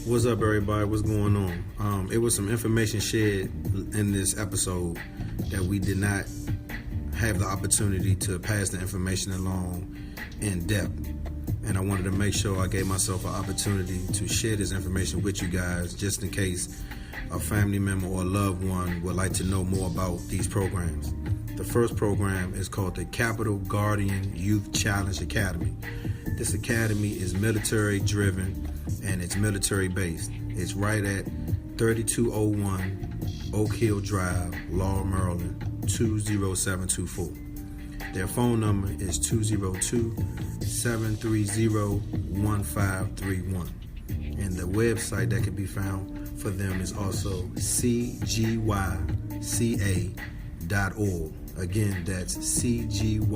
What's up, everybody? What's going on? It was some information shared in this episode that we did not have the opportunity to pass the information along in depth. And I wanted to make sure I gave myself an opportunity to share this information with you guys, just in case a family member or a loved one would like to know more about these programs. The first program is called the Capital Guardian Youth Challenge Academy. This academy is military driven and it's military based. It's right at 3201 Oak Hill Drive, Laurel, Maryland, 20724. Their phone number is 202-730-1531. And the website that can be found for them is also cgyca.org. Again, that's cgyca.org.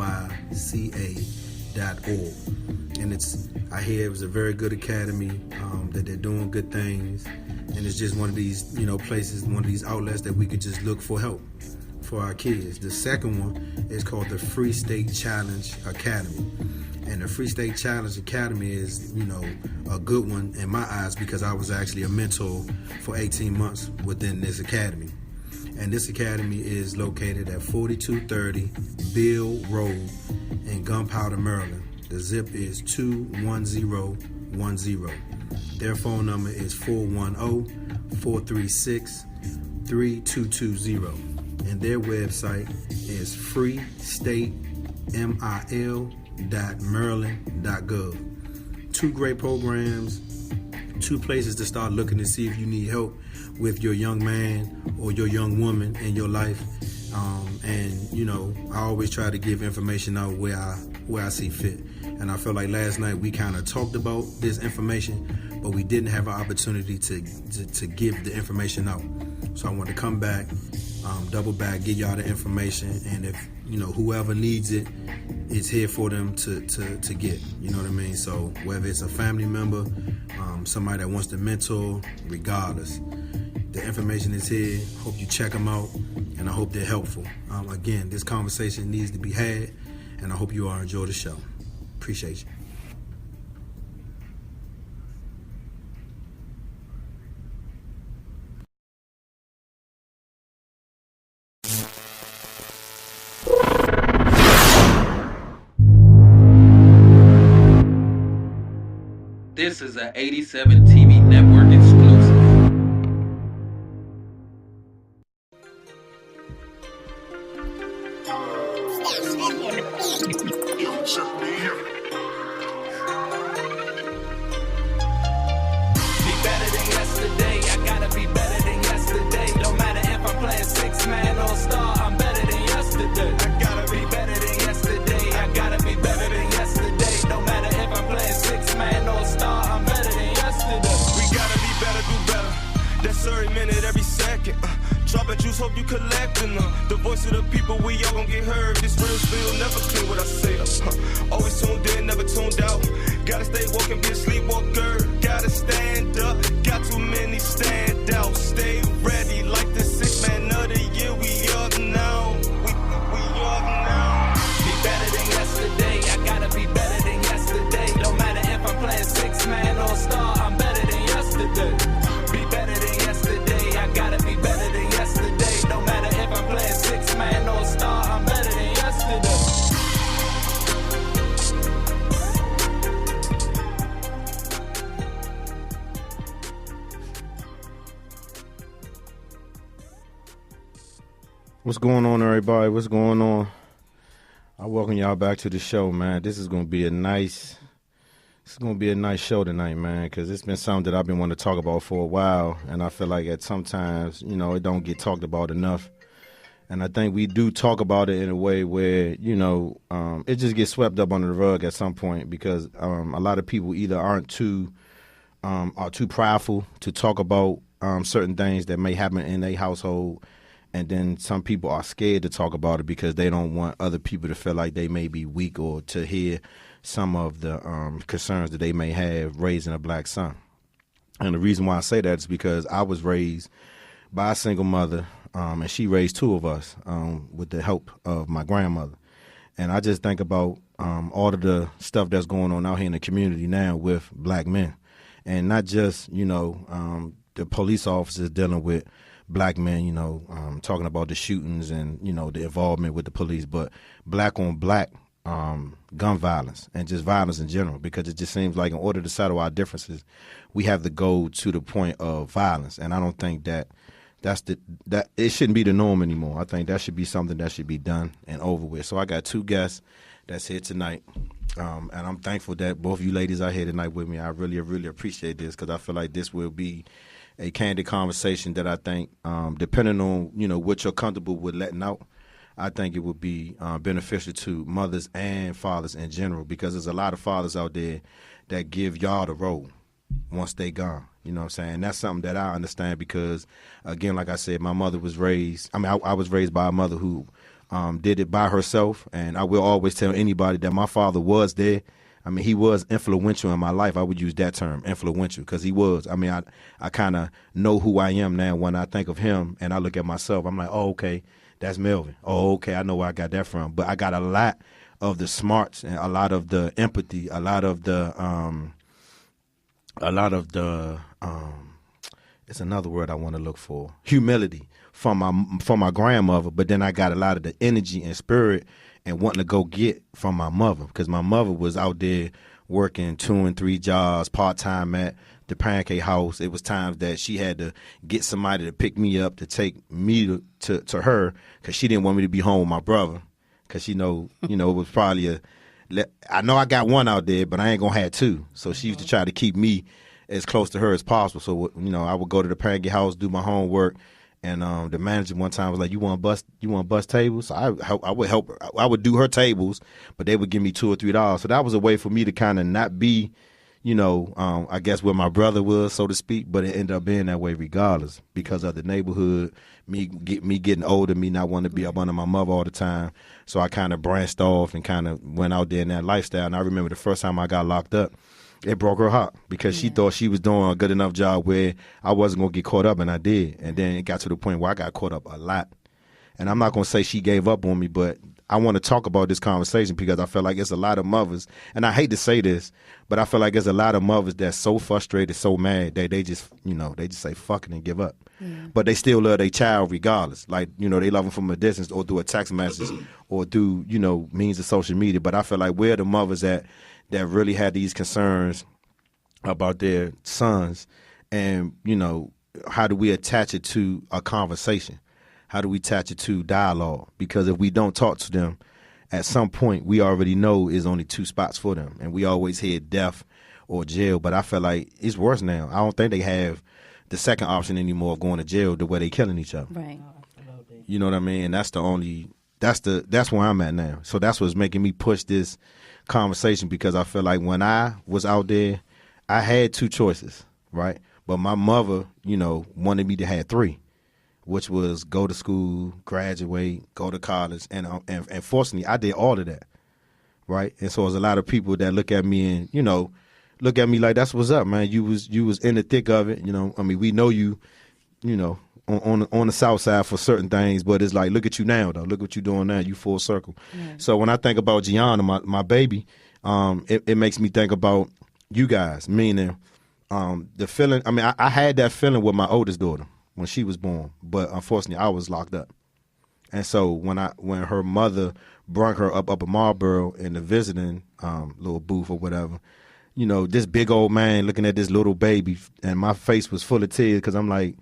And I hear it was a very good academy, that they're doing good things. And it's just one of these, places, one of these outlets that we could just look for help for our kids. The second one is called the Free State Challenge Academy. And the Free State Challenge Academy is, a good one in my eyes because I was actually a mentor for 18 months within this academy. And this academy is located at 4230 Bill Road in Gunpowder, Maryland. The zip is 21010. Their phone number is 410-436-3220. And their website is freestatemil.maryland.gov. Two great programs, two places to start looking to see if you need help with your young man or your young woman in your life. I always try to give information out where I see fit. And I felt like last night we kind of talked about this information, but we didn't have an opportunity to give the information out. So I want to come back, double back, give y'all the information, and if whoever needs it, it's here for them to get. You know what I mean? So whether it's a family member, somebody that wants to mentor, regardless, the information is here. Hope you check them out, and I hope they're helpful. Again, this conversation needs to be had, and I hope you all enjoy the show. Appreciate you. This is a 87 TV network exclusive. Be better than yesterday, I gotta be better than yesterday. No matter if I'm playing 6-man or star, I'm better than yesterday. I gotta be better than yesterday, I gotta be better than yesterday. No matter if I'm playing 6-man or star, I'm better than yesterday. We gotta be better, do better. That's every minute, every second. Dropping juice, hope you collecting them. The voice of the people, we all gon' get heard. This real spill, never clear what I say. Always tuned in, never tuned out. Gotta stay woke and be a sleepwalker. Gotta stand up, got too many standouts. Stay ready like the 6-man of the year. We up now, we up now. Be better than yesterday, I gotta be better than yesterday. No matter if I'm playing 6-man or star, I'm better than yesterday. Be better than yesterday, I gotta be better than yesterday. No matter if I'm playing 6-man or star, I'm better than yesterday. What's going on, everybody? What's going on? I welcome y'all back to the show, man. This is gonna be a nice show tonight, man, because it's been something that I've been wanting to talk about for a while, and I feel like at sometimes, it don't get talked about enough. And I think we do talk about it in a way where, it just gets swept up under the rug at some point because a lot of people either are too prideful to talk about certain things that may happen in their household. And then some people are scared to talk about it because they don't want other people to feel like they may be weak or to hear some of the concerns that they may have raising a black son. And the reason why I say that is because I was raised by a single mother, and she raised two of us with the help of my grandmother. And I just think about all of the stuff that's going on out here in the community now with black men. and not just, the police officers dealing with black men, talking about the shootings and, the involvement with the police, but black on black gun violence and just violence in general, because it just seems like in order to settle our differences, we have to go to the point of violence. And I don't think that it shouldn't be the norm anymore. I think that should be something that should be done and over with. So I got two guests that's here tonight. And I'm thankful that both of you ladies are here tonight with me. I really, really appreciate this, because I feel like this will be a candid conversation that I think, depending on, what you're comfortable with letting out, I think it would be beneficial to mothers and fathers in general, because there's a lot of fathers out there that give y'all the role once they gone. You know what I'm saying? That's something that I understand, because, again, like I said, my mother was raised, I was raised by a mother who did it by herself, and I will always tell anybody that my father was there. I mean, he was influential in my life. I would use that term, influential, because he was. I mean, I kind of know who I am now when I think of him and I look at myself. I'm like, oh, okay, that's Melvin. Oh, okay, I know where I got that from. But I got a lot of the smarts and a lot of the empathy, a lot of the it's another word I want to look for, humility from my grandmother. But then I got a lot of the energy and spirit and wanting to go get from my mother, because my mother was out there working 2 and 3 jobs, part-time at the pancake house. It was times that she had to get somebody to pick me up to take me to her, because she didn't want me to be home with my brother, because she know, it was probably I know I got one out there, but I ain't gonna have two. So she used to try to keep me as close to her as possible. So, I would go to the pancake house, do my homework. And the manager one time was like, "You want to bust tables?" So I would help her. I would do her tables, but they would give me $2 or $3. So that was a way for me to kind of not be, I guess where my brother was, so to speak. But it ended up being that way regardless, because of the neighborhood, me getting older, me not wanting to be up under my mother all the time. So I kind of branched off and kind of went out there in that lifestyle. And I remember the first time I got locked up, it broke her heart, because she thought she was doing a good enough job where I wasn't going to get caught up, and I did. And then it got to the point where I got caught up a lot. And I'm not going to say she gave up on me, but I want to talk about this conversation, because I feel like it's a lot of mothers, and I hate to say this, but I feel like there's a lot of mothers that's so frustrated, so mad, that they just, they just say fuck it and give up. But they still love their child regardless. Like, they love them from a distance, or through a text message, or through, means of social media. But I feel like we're the mothers that really had these concerns about their sons, and, how do we attach it to a conversation? How do we attach it to dialogue? Because if we don't talk to them, at some point we already know is only 2 spots for them, and we always hear death or jail. But I feel like it's worse now. I don't think they have the second option anymore of going to jail the way they killing each other. Right. You know what I mean? And that's where I'm at now. So that's what's making me push this conversation, because I feel like when I was out there, I had 2 choices, right? But my mother, wanted me to have 3, which was go to school, graduate, go to college, and fortunately, I did all of that, right? And so there's a lot of people that look at me and look at me like, that's what's up, man. You was in the thick of it, I mean, we know you, on the South Side for certain things, but it's like, look at you now, though. Look what you're doing now. You full circle. So when I think about Gianna, my baby, it makes me think about you guys, meaning the feeling. I mean, I had that feeling with my oldest daughter when she was born, but unfortunately, I was locked up. And so when her mother brought her up in Marlboro in the visiting little booth or whatever, this big old man looking at this little baby, and my face was full of tears, because I'm like,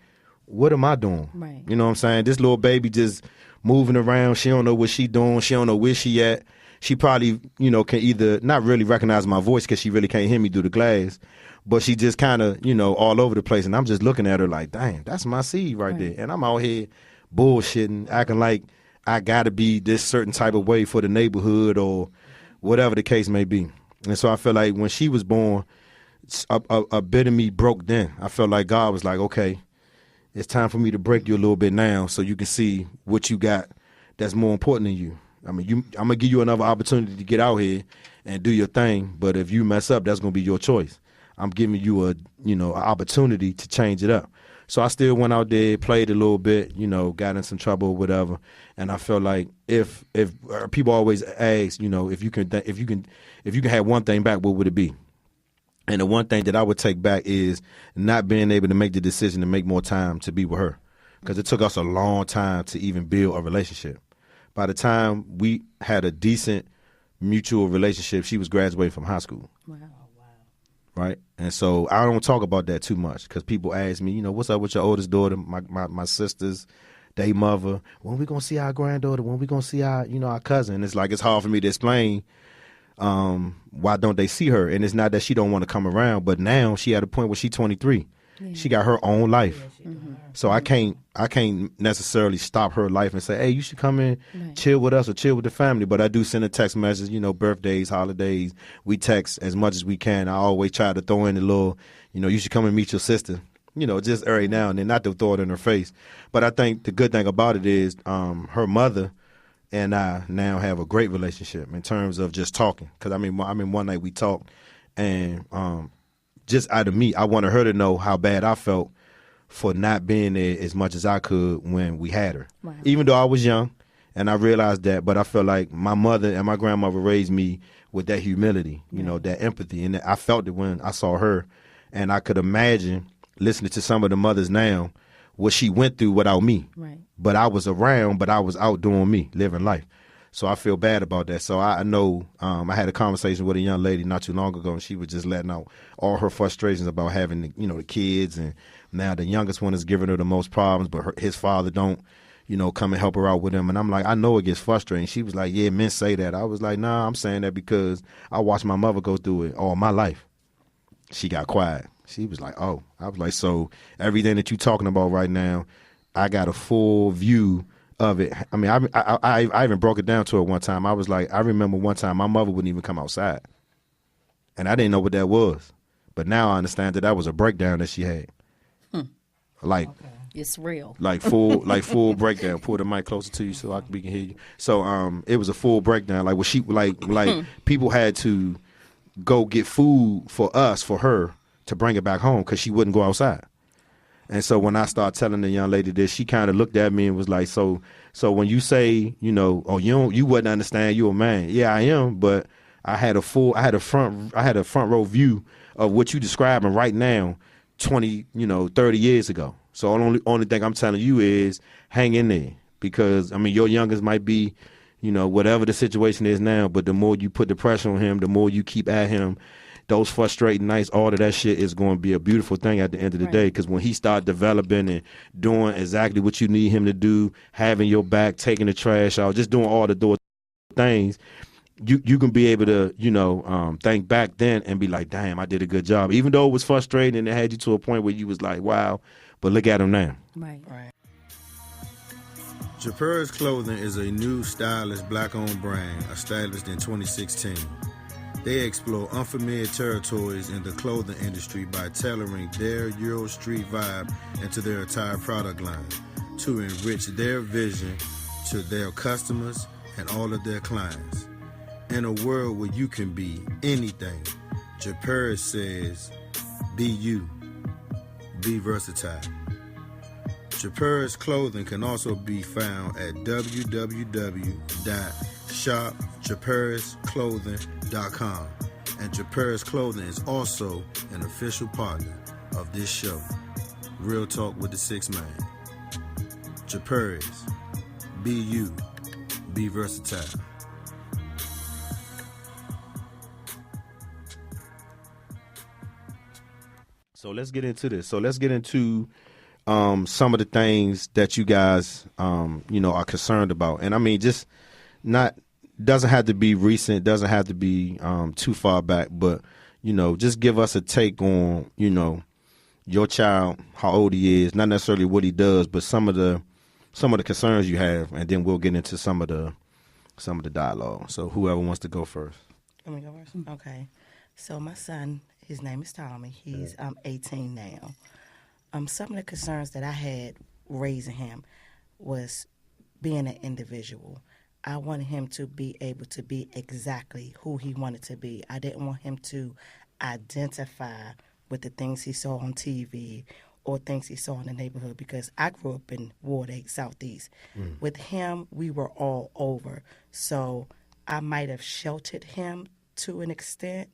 what am I doing? Right. You know what I'm saying? This little baby just moving around. She don't know what she doing. She don't know where she at. She probably, can either not really recognize my voice, because she really can't hear me through the glass, but she just kind of, all over the place. And I'm just looking at her like, dang, that's my seed right there. And I'm out here bullshitting, acting like I got to be this certain type of way for the neighborhood or whatever the case may be. And so I feel like when she was born, a bit of me broke then. I felt like God was like, okay, it's time for me to break you a little bit now, so you can see what you got that's more important than you. I mean, I'm going to give you another opportunity to get out here and do your thing, but if you mess up, that's going to be your choice. I'm giving you an opportunity to change it up. So I still went out there, played a little bit, got in some trouble or whatever. And I felt like if people always ask, if you can have one thing back, what would it be? And the one thing that I would take back is not being able to make the decision to make more time to be with her, because it took us a long time to even build a relationship. By the time we had a decent mutual relationship, she was graduating from high school. Wow. Right? And so I don't talk about that too much, because people ask me, what's up with your oldest daughter, my sisters, they mother, when we going to see our granddaughter, when we going to see our, our cousin? It's like, it's hard for me to explain why don't they see her. And it's not that she don't want to come around, but now she at a point where she's 23. Yeah. She got her own life. So I can't necessarily stop her life and say, hey, you should come in, chill with us or chill with the family. But I do send a text message, birthdays, holidays. We text as much as we can. I always try to throw in a little, you should come and meet your sister, just every now and then, not to throw it in her face. But I think the good thing about it is her mother and I now have a great relationship in terms of just talking. Because I mean, one night we talked, and just out of me, I wanted her to know how bad I felt for not being there as much as I could when we had her. Wow. Even though I was young, and I realized that, but I felt like my mother and my grandmother raised me with that humility, that empathy, and I felt it when I saw her, and I could imagine listening to some of the mothers now what she went through without me. Right. But I was around, but I was out doing me, living life. So I feel bad about that. So I know I had a conversation with a young lady not too long ago, and she was just letting out all her frustrations about having the kids, and now the youngest one is giving her the most problems, but his father don't come and help her out with him. And I'm like, I know it gets frustrating. She was like, yeah, men say that. I was like, nah, I'm saying that because I watched my mother go through it all my life. She got quiet. She was like, oh. I was like, so everything that you're talking about right now, I got a full view of it. I mean, I even broke it down to her one time. I was like, I remember one time my mother wouldn't even come outside. And I didn't know what that was. But now I understand that was a breakdown that she had. Like, okay. It's real. Like full breakdown. Pull the mic closer to you so we can hear you. So it was a full breakdown. Like, what she like people had to go get food for her to bring it back home because she wouldn't go outside. And so when I started telling the young lady this, she kind of looked at me and was like, so when you say, oh, you wouldn't understand, you're a man. Yeah, I am, but I had a front row view of what you describing right now 20, 30 years ago. So only thing I'm telling you is hang in there, because I mean, your youngest might be, whatever the situation is now, but the more you put the pressure on him, the more you keep at him, those frustrating nights, all of that shit is going to be a beautiful thing at the end of the day. Because when he start developing and doing exactly what you need him to do, having your back, taking the trash out, just doing all the things, you can be able to, think back then and be like, damn, I did a good job. Even though it was frustrating and it had you to a point where you was like, wow, but look at him now. Right. Japer's Clothing is a new, stylish, black-owned brand established in 2016. They explore unfamiliar territories in the clothing industry by tailoring their Euro Street vibe into their entire product line to enrich their vision to their customers and all of their clients. In a world where you can be anything, Japer says, be you, be versatile. Japer's Clothing can also be found at www.shopjapersclothing.com, and Japer's Clothing is also an official partner of this show, Real Talk with the 6THMAN. Japer's, be you, be versatile. So let's get into this. So let's get into some of the things that you guys, are concerned about. And I mean, just doesn't have to be recent, doesn't have to be too far back, but, just give us a take on, your child, how old he is, not necessarily what he does, but some of the concerns you have, and then we'll get into some of the dialogue. So whoever wants to go first. Let me go first? Okay. So my son, his name is Tommy. He's 18 now. Some of the concerns that I had raising him was being an individual. I wanted him to be able to be exactly who he wanted to be. I didn't want him to identify with the things he saw on TV or things he saw in the neighborhood, because I grew up in Ward 8 Southeast. With him, we were all over. So I might have sheltered him to an extent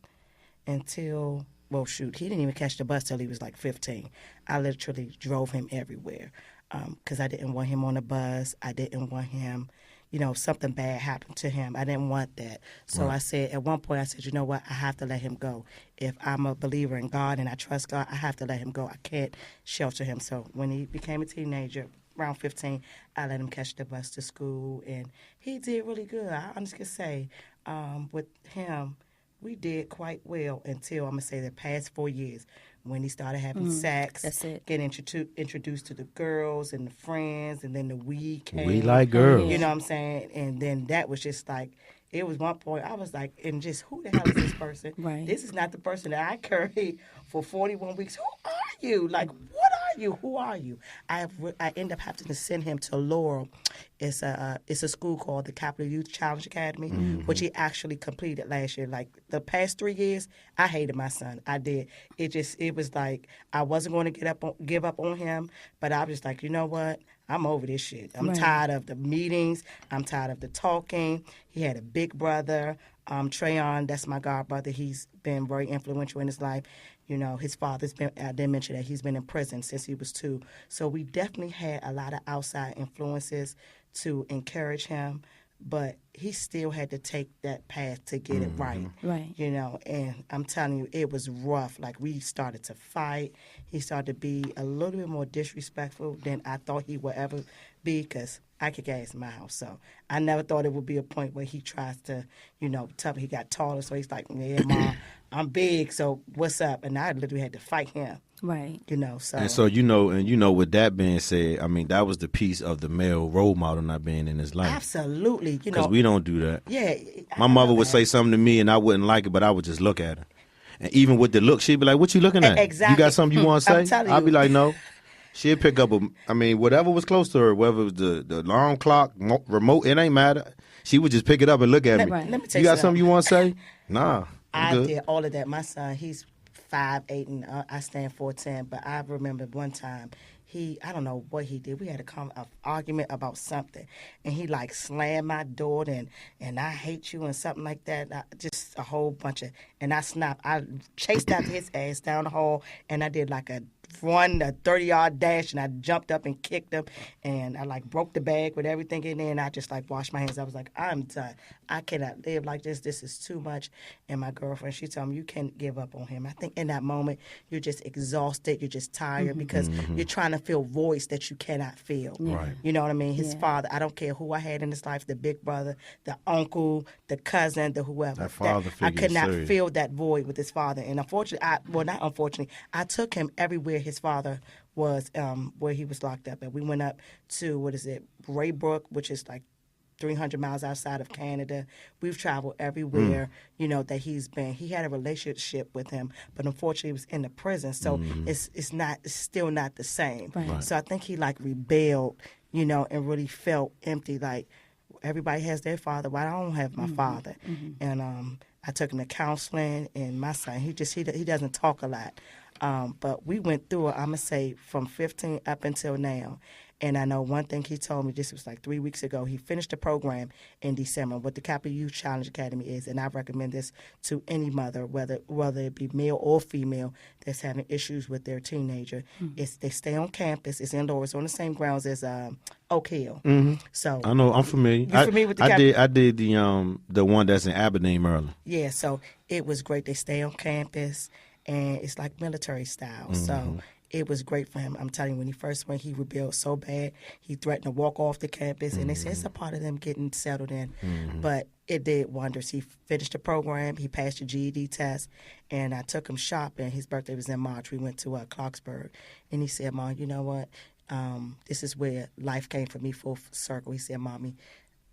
until well, shoot, he didn't even catch the bus till he was like 15. I literally drove him everywhere because I didn't want him on the bus. I didn't want him, something bad happened to him. I didn't want that. So I said, at one point, I said, you know what? I have to let him go. If I'm a believer in God and I trust God, I have to let him go. I can't shelter him. So when he became a teenager, around 15, I let him catch the bus to school, and he did really good. I honestly can say with him, we did quite well until, I'm going to say, the past 4 years when he started having sex, getting introduced to the girls and the friends, and then the weed came. We like girls. You know what I'm saying? And then that was just like, it was one point I was like, and just who the hell is this person? Right. This is not the person that I carried for 41 weeks. Who are you? Like, what are you? Who are you? I end up having to send him to Laurel. It's a school called the Capital Youth Challenge Academy, which he actually completed last year. Like the past 3 years, I hated my son. I did. It was like I wasn't going to give up on him, but I was just like, you know what? I'm over this shit. I'm tired of the meetings. I'm tired of the talking. He had a big brother, Trayon. That's my god brother. He's been very influential in his life. His father's been, I didn't mention that, he's been in prison since he was 2. So we definitely had a lot of outside influences to encourage him, but he still had to take that path to get it right. Right. And I'm telling you, it was rough. Like, we started to fight. He started to be a little bit more disrespectful than I thought he would ever be, because I kick ass in my house. So I never thought it would be a point where he tries to, tell me he got taller. So he's like, yeah, Mom, I'm big, so what's up? And I literally had to fight him. Right. So. And so, with that being said, I mean, that was the piece of the male role model not being in his life. Absolutely. Because we don't do that. Yeah. My mother would say something to me and I wouldn't like it, but I would just look at her. And even with the look, she'd be like, what you looking at? Exactly. You got something you want to say? I'm telling I'd be you. like, no. She'd pick up whatever was close to her, whether it was the alarm clock, remote, it ain't matter. She would just pick it up and look at me. Let me tell You you got something you want to say? Nah. I good. did all of that. My son, he's 5'8", and I stand 4'10", but I remember one time I don't know what he did. We had an argument about something, and he like slammed my door and I hate you and something like that. Just a whole bunch of, and I snapped. I chased after his ass down the hall, and I did like a 30-yard dash, and I jumped up and kicked him, and I like broke the bag with everything in there, and I just like washed my hands. I was like, I'm done. I cannot live like this. This is too much. And my girlfriend, she told me, you can't give up on him. I think in that moment, you're just exhausted. You're just tired because you're trying to feel voice that you cannot feel. Right. You know what I mean? His father, I don't care who I had in his life, the big brother, the uncle, the cousin, the whoever. That father figure I could is not serious. feel that void with his father. And unfortunately, I took him everywhere his father was, where he was locked up. And we went up to, Raybrook, which is like 300 miles outside of Canada. We've traveled everywhere, that he's been. He had a relationship with him, but unfortunately he was in the prison. So it's still not the same. Right. So I think he like rebelled, and really felt empty. Like, everybody has their father, but I don't have my father. And I took him to counseling, and my son, he doesn't talk a lot. But we went through it, I'm going to say, from 15 up until now. And I know one thing he told me, this was like 3 weeks ago, he finished the program in December, what the Capital Youth Challenge Academy is, and I recommend this to any mother, whether it be male or female, that's having issues with their teenager. They stay on campus, it's indoors, on the same grounds as Oak Hill. So I know, I'm familiar. You familiar with the I did the one that's in Aberdeen, Maryland. Yeah, so it was great. They stay on campus, and it's like military style. So it was great for him. I'm telling you, when he first went, he rebelled so bad. He threatened to walk off the campus, and they said it's a part of them getting settled in. But it did wonders. He finished the program. He passed the GED test, and I took him shopping. His birthday was in March. We went to Clarksburg, and he said, Mom, you know what? This is where life came for me full circle. He said, Mommy,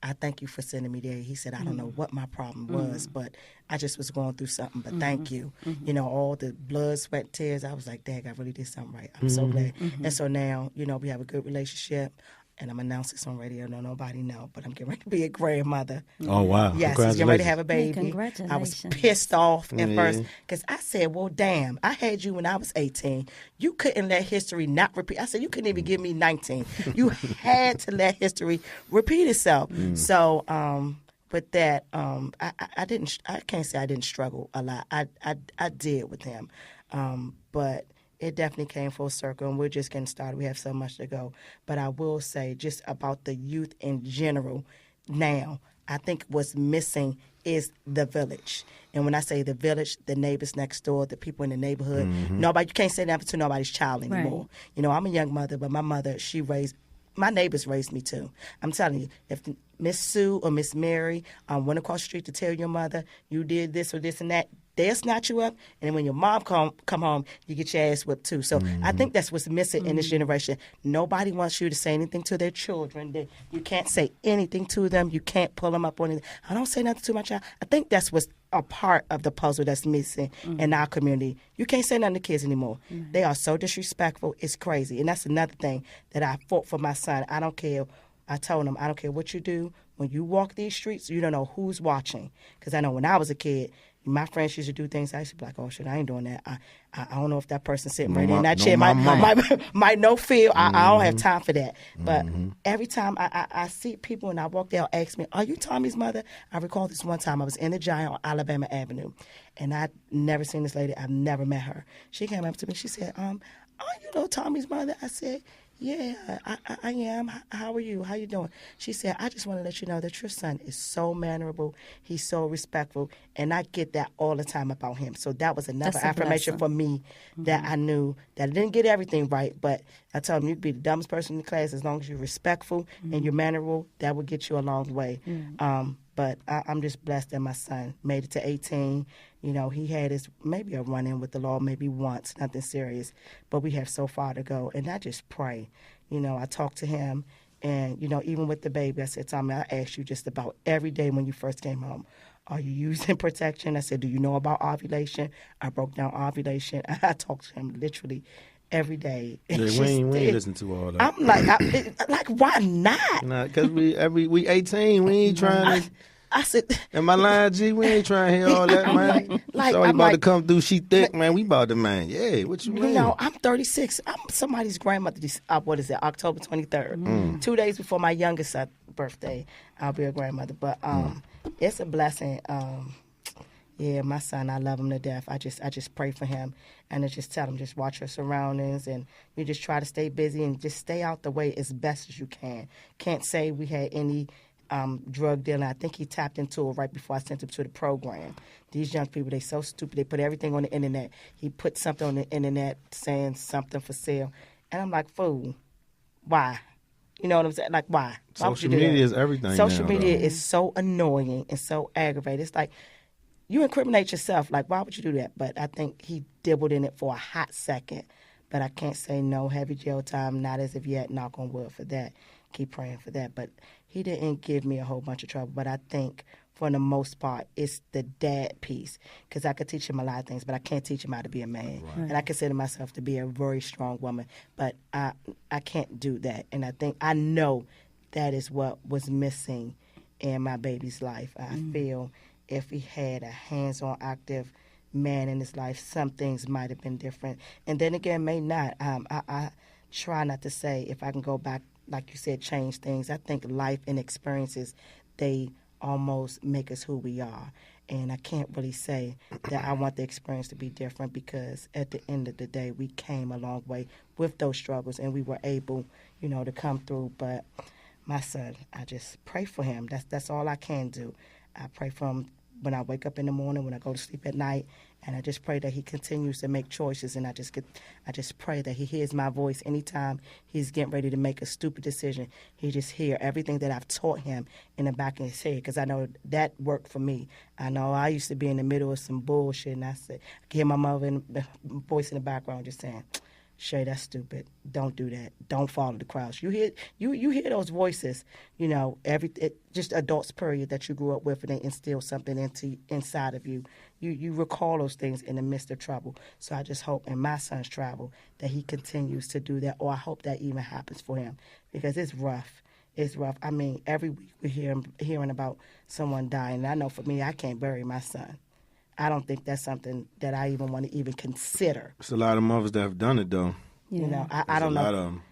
I thank you for sending me there. He said, I don't know what my problem was, but I just was going through something, but thank you. All the blood, sweat, tears, I was like, dang, I really did something right. I'm so glad. And so now, we have a good relationship, and I'm announcing this on radio. No, nobody know, but I'm getting ready to be a grandmother. Oh, wow. Yes, he's getting ready to have a baby. Congratulations. I was pissed off at first because I said, well, damn, I had you when I was 18. You couldn't let history not repeat. I said, you couldn't even give me 19. You had to let history repeat itself. So with that, I didn't. I can't say I didn't struggle a lot. I did with him, but it definitely came full circle, and we're just getting started. We have so much to go. But I will say, just about the youth in general, now I think what's missing is the village. And when I say the village, the neighbors next door, the people in the neighborhood, nobody, you can't say that to nobody's child anymore. Right. You know, I'm a young mother, but my mother, my neighbors raised me too. I'm telling you, if Miss Sue or Miss Mary went across the street to tell your mother you did this or this and that, they'll snatch you up, and then when your mom come home, you get your ass whipped too. So I think that's what's missing in this generation. Nobody wants you to say anything to their children. You can't say anything to them. You can't pull them up on anything. I don't say nothing to my child. I think that's what's a part of the puzzle that's missing in our community. You can't say nothing to kids anymore. They are so disrespectful. It's crazy. And that's another thing that I fought for my son. I don't care. I told him, I don't care what you do. When you walk these streets, you don't know who's watching. Because I know when I was a kid, my friends used to do things. I used to be like, oh, shit, I ain't doing that. I don't know if that person sitting right in that chair might no feel. I don't have time for that. But every time I see people and I walk there, ask me, are you Tommy's mother? I recall this one time I was in the Giant on Alabama Avenue, and I'd never seen this lady. I've never met her. She came up to me. She said, are you know Tommy's mother? I said, yeah, I am. How are you? How you doing? She said, I just want to let you know that your son is so mannerable. He's so respectful. And I get that all the time about him. So that was another affirmation for me that I knew that I didn't get everything right. But I told him, you could be the dumbest person in the class as long as you're respectful and you're mannerable. That would get you a long way. But I'm just blessed that my son made it to 18. You know, he had maybe a run-in with the law, maybe once, nothing serious. But we have so far to go. And I just pray. You know, I talk to him. And, you know, even with the baby, I said, Tommy, I asked you just about every day when you first came home, are you using protection? I said, do you know about ovulation? I broke down ovulation. I talked to him literally every day. Yeah, we ain't listen to all that. I'm like, why not? Nah, because we 18, we ain't trying to. I said, am I lying, G? We ain't trying to hear all that, man. Shorty about to come through, she thick, man. We about to, man. Yeah, what you mean? You know, I'm 36. I'm somebody's grandmother. What is it? October 23rd. 2 days before my youngest birthday, I'll be a grandmother. But it's a blessing. Yeah, my son, I love him to death. I just pray for him, and I just tell him, just watch your surroundings, and you just try to stay busy and just stay out the way as best as you can. Can't say we had any drug dealing. I think he tapped into it right before I sent him to the program. These young people, they so stupid. They put everything on the internet. He put something on the internet saying something for sale, and I'm like, fool, why? You know what I'm saying? Like, why? Social media is everything. Social media is so annoying and so aggravating. It's like, you incriminate yourself. Like, why would you do that? But I think he dibbled in it for a hot second. But I can't say no heavy jail time, not as of yet, knock on wood for that. Keep praying for that. But he didn't give me a whole bunch of trouble. But I think, for the most part, it's the dad piece. Because I could teach him a lot of things, but I can't teach him how to be a man. Right. And I consider myself to be a very strong woman. But I can't do that. And I know that is what was missing in my baby's life. I feel if he had a hands-on, active man in his life, some things might have been different. And then again, may not. I try not to say, if I can go back, like you said, change things. I think life and experiences, they almost make us who we are. And I can't really say that I want the experience to be different, because at the end of the day, we came a long way with those struggles, and we were able, you know, to come through. But my son, I just pray for him. That's all I can do. I pray for him when I wake up in the morning, when I go to sleep at night, and I just pray that he continues to make choices, and I just pray that he hears my voice anytime he's getting ready to make a stupid decision. He just hear everything that I've taught him in the back of his head, because I know that worked for me. I know I used to be in the middle of some bullshit, and I could hear my mother and the voice in the background just saying, Shay, that's stupid. Don't do that. Don't follow the crowds. You hear those voices, you know, just adults, period, that you grew up with, and they instill something inside of you. You recall those things in the midst of trouble. So I just hope in my son's travel that he continues to do that, or I hope that even happens for him, because it's rough. It's rough. I mean, every week we're hearing about someone dying. And I know for me, I can't bury my son. I don't think that's something that I even want to even consider. It's a lot of mothers that have done it, though. Yeah. You know, I don't know. A lot of them.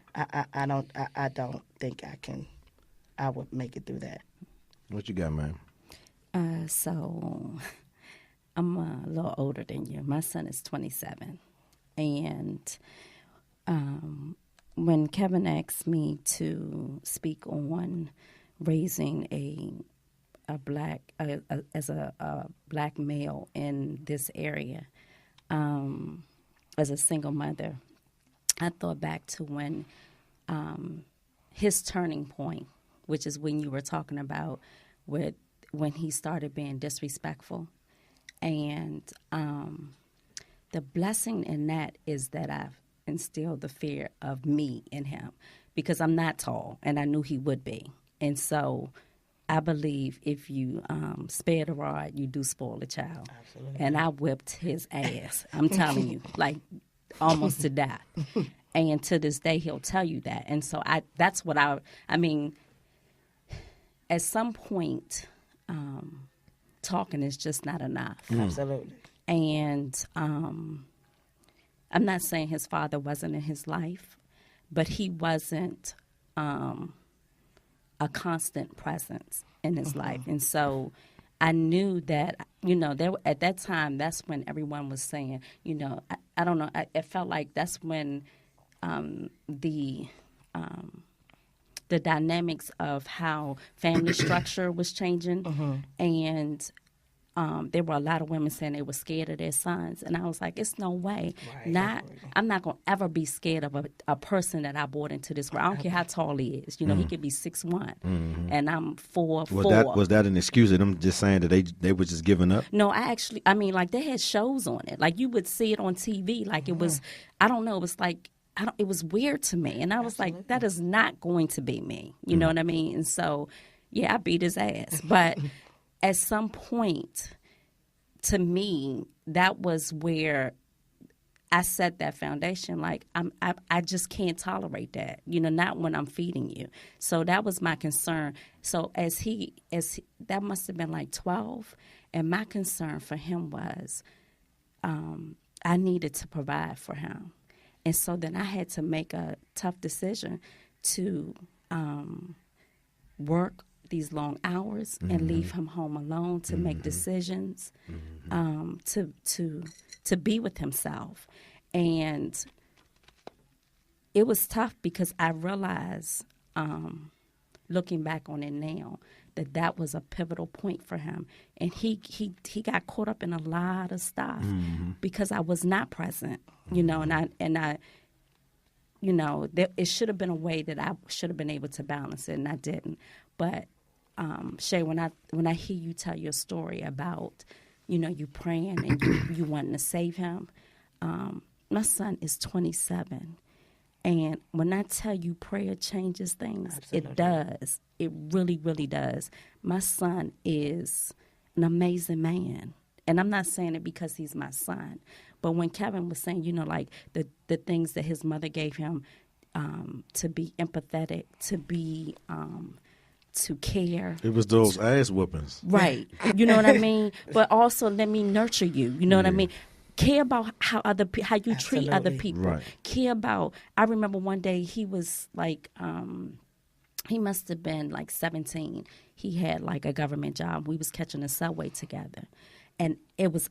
I don't think I would make it through that. What you got, man? So I'm a little older than you. My son is 27. And when Kevin asked me to speak on raising a black male in this area, as a single mother, I thought back to when his turning point, which is when you were talking about when he started being disrespectful. And the blessing in that is that I've instilled the fear of me in him, because I'm not tall, and I knew he would be. And so I believe if you spare the rod, you do spoil the child. Absolutely. And I whipped his ass. I'm telling you, like almost to death. And to this day, he'll tell you that. And so that's what I mean, at some point, talking is just not enough. Absolutely. And I'm not saying his father wasn't in his life, but he wasn't a constant presence in his life. And so I knew that, at that time, that's when everyone was saying, I don't know, it felt like that's when the dynamics of how family structure was changing. And there were a lot of women saying they were scared of their sons. And I was like, it's no way. Right. I'm not going to ever be scared of a person that I brought into this world. I don't care how tall he is. He could be 6'1", and I'm 4'4". Was that an excuse of them just saying that they were just giving up? No, like they had shows on it. Like you would see it on TV. Like it was, I don't know, it was like, it was weird to me. And I was like, that is not going to be me. You know what I mean? And so, yeah, I beat his ass. But at some point, to me, that was where I set that foundation. Like, I just can't tolerate that, not when I'm feeding you. So that was my concern. So as that must have been like 12. And my concern for him was I needed to provide for him. And so then I had to make a tough decision to work these long hours and leave him home alone to make decisions, to be with himself. And it was tough because I realized, looking back on it now, that was a pivotal point for him. And he got caught up in a lot of stuff because I was not present, and I it should have been a way that I should have been able to balance it, and I didn't. But Shay, when I hear you tell your story about, you praying and you wanting to save him, my son is 27. And when I tell you prayer changes things, Absolutely. It does. It really, really does. My son is an amazing man. And I'm not saying it because he's my son. But when Kevin was saying, like the things that his mother gave him, to be empathetic, to be to care. It was those ass whoopings. Right. You know what I mean? But also let me nurture you. You know what I mean? Care about how you treat other people. Right. Care about. I remember one day he was like, he must have been like 17. He had like a government job. We was catching a subway together, and it was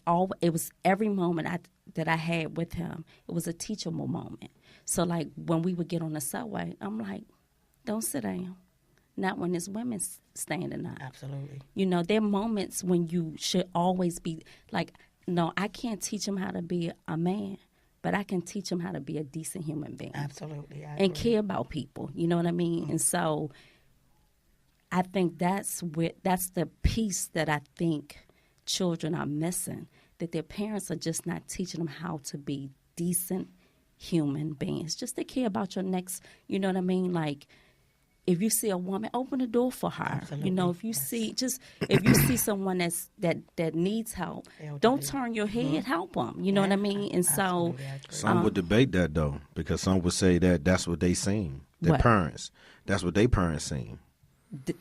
every moment that I had with him. It was a teachable moment. So like when we would get on the subway, I'm like, don't sit down. Not when there's women standing up. Absolutely. There are moments when you should always be like, no, I can't teach him how to be a man, but I can teach him how to be a decent human being. Absolutely. And care about people. You know what I mean? And so I think that's the piece that I think children are missing, that their parents are just not teaching them how to be decent human beings. Just to care about your next, you know what I mean? Like, if you see a woman, open the door for her. Absolutely. If you see someone that needs help, don't turn your head. Help them. You know what I mean? And so some would debate that though, because some would say that's what they seen. Their What? parents. That's what their parents seen.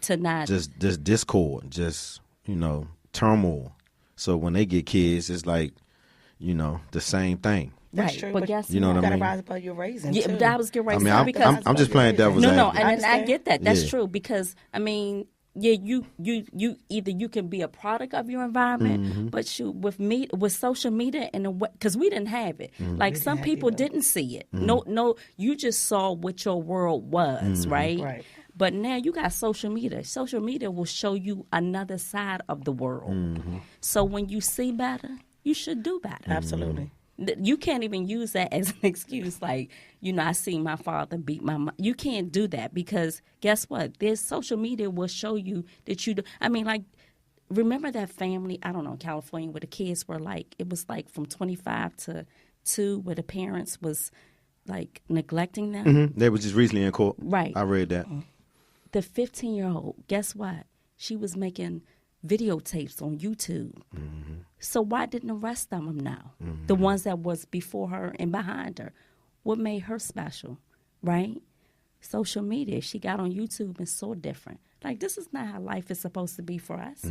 To not Just discord, just turmoil. So when they get kids, it's like the same thing. That's right. true. But guess You know what? what I You mean? gotta rise above your raising, Yeah, too. I was getting ready I to mean, say because I'm just playing devil's no, advocate. and I understand. get that. That's Yeah. true because you either you can be a product of your environment, but with social media and because we didn't have it, like some people didn't see it. No, you just saw what your world was, right? Right. But now you got social media. Social media will show you another side of the world. So when you see better, you should do better. Absolutely. You can't even use that as an excuse. Like, I seen my father beat my mom. You can't do that because guess what? There's social media will show you that you do. I mean, like, remember that family, I don't know, in California where the kids were like, it was like from 25 to 2 where the parents was like neglecting them. They was just recently in court. Right. I read that. The 15-year-old, guess what? She was making videotapes on YouTube. So why didn't the rest of them know? The ones that was before her and behind her. What made her special, right? Social media. She got on YouTube and saw different. Like, this is not how life is supposed to be for us.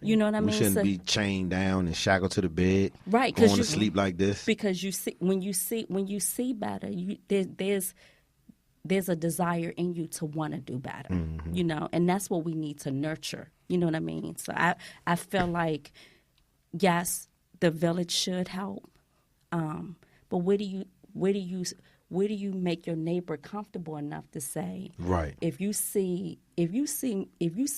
You know what I mean? We shouldn't So- be chained down and shackled to the bed, Right, going to you- sleep like this. Because when you see better, there's a desire in you to want to do better, and that's what we need to nurture. You know what I mean? So I feel like, yes, the village should help, but where do you make your neighbor comfortable enough to say, Right. if you see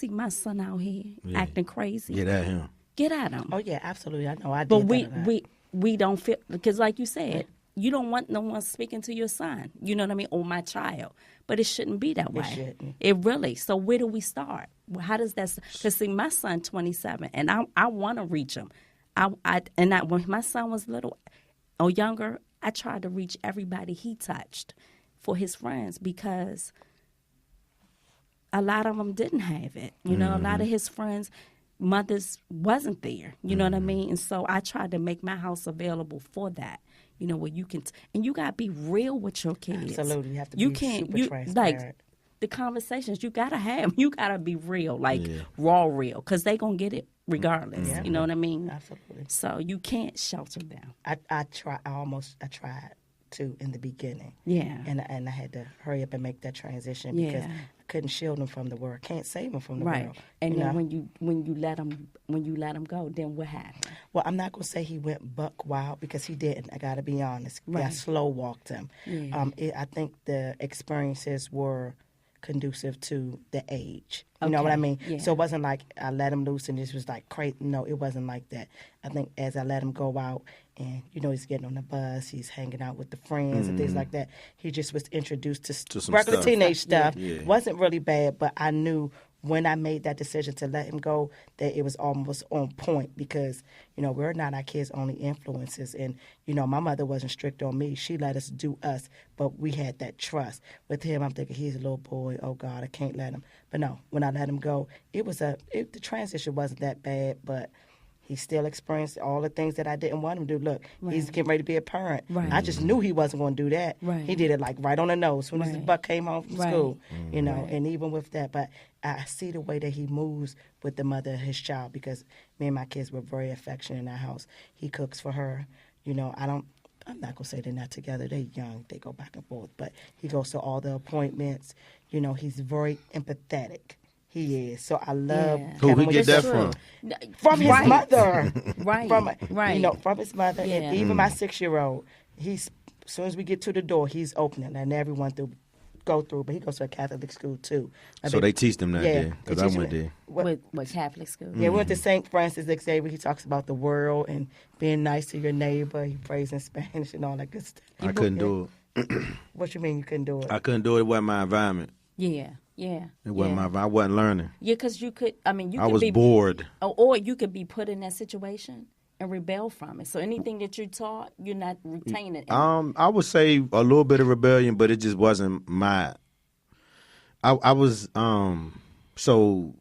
my son out here acting crazy, Get at him. get at him. Oh yeah, absolutely. I know. I did But that a lot. we don't feel, because like you said, you don't want no one speaking to your son, you know what I mean, or my child. But it shouldn't be that way. shouldn't. It really. So where do we start? Well, how does that? Because see, my son 27, and I want to reach him. When my son was little or younger, I tried to reach everybody he touched for his friends because a lot of them didn't have it. You know, a lot of his friends' mothers wasn't there. You know what I mean? And so I tried to make my house available for that. You know, where you can, and you got to be real with your kids. Absolutely. You have to be super transparent. Like, the conversations you got to have, you got to be real, like raw real, because they going to get it regardless. You know what I mean? Absolutely. So you can't shelter them. I tried to in the beginning. Yeah. And I had to hurry up and make that transition Yeah. because I couldn't shield them from the world. Can't save them from the Right. world. And you then know? when you let them go, then what happened? Well, I'm not gonna say he went buck wild because he didn't. I got to be honest. Right. I slow walked him. Yeah. I think the experiences were conducive to the age. You know what I Okay. mean? Yeah. So it wasn't like I let him loose and this was like crazy. No, it wasn't like that. I think as I let him go out and, he's getting on the bus, he's hanging out with the friends and things like that, he just was introduced to some regular stuff. teenage stuff. Yeah. Wasn't really bad, but I knew when I made that decision to let him go that it was almost on point because, we're not our kids' only influences. And, my mother wasn't strict on me. She let us do us, but we had that trust. With him, I'm thinking he's a little boy. Oh, God, I can't let him. But no, when I let him go, the transition wasn't that bad, but he still experienced all the things that I didn't want him to do. Look, he's getting ready to be a parent. Right. I just knew he wasn't going to do that. Right. He did it like right on the nose as soon as the Right. buck came home from Right. school, and even with that. But I see the way that he moves with the mother of his child because me and my kids were very affectionate in our house. He cooks for her. I'm not going to say they're not together. They're young. They go back and forth. But he goes to all the appointments. He's very empathetic. He is. So I love Yeah. Who Kevin he get when that you're from? from his Right. mother. Right. From his mother. Yeah. And even my 6-year-old, as soon as we get to the door, he's opening and everyone go through. But he goes to a Catholic school too. So they teach them that there, because I went there. With Catholic school. Yeah, we went to St. Francis Xavier. He talks about the world and being nice to your neighbor. He prays in Spanish and all that good stuff. I couldn't do it. What you mean you couldn't do it? I couldn't do it. It wasn't my environment. Yeah. It wasn't my environment. I wasn't learning. Yeah, because you could, you I could was be bored. or you could be put in that situation and rebel from it. So anything that you taught, you're not retaining. I would say a little bit of rebellion, but it just wasn't my. I was so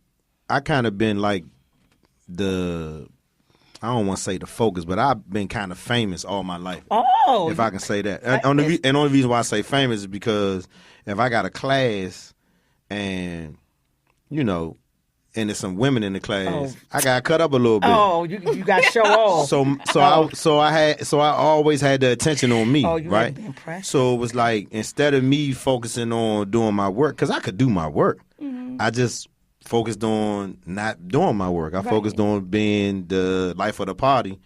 I kind of been like I don't want to say the focus, but I've been kind of famous all my life. Oh, If I can say that. And only reason why I say famous is because if I got a class and, and there's some women in the class, I got cut up a little bit. oh, you got to show off. So I always had the attention on me, Oh, you had right? to be impressed. So it was like instead of me focusing on doing my work, because I could do my work, I just focused on not doing my work. I focused on being the life of the party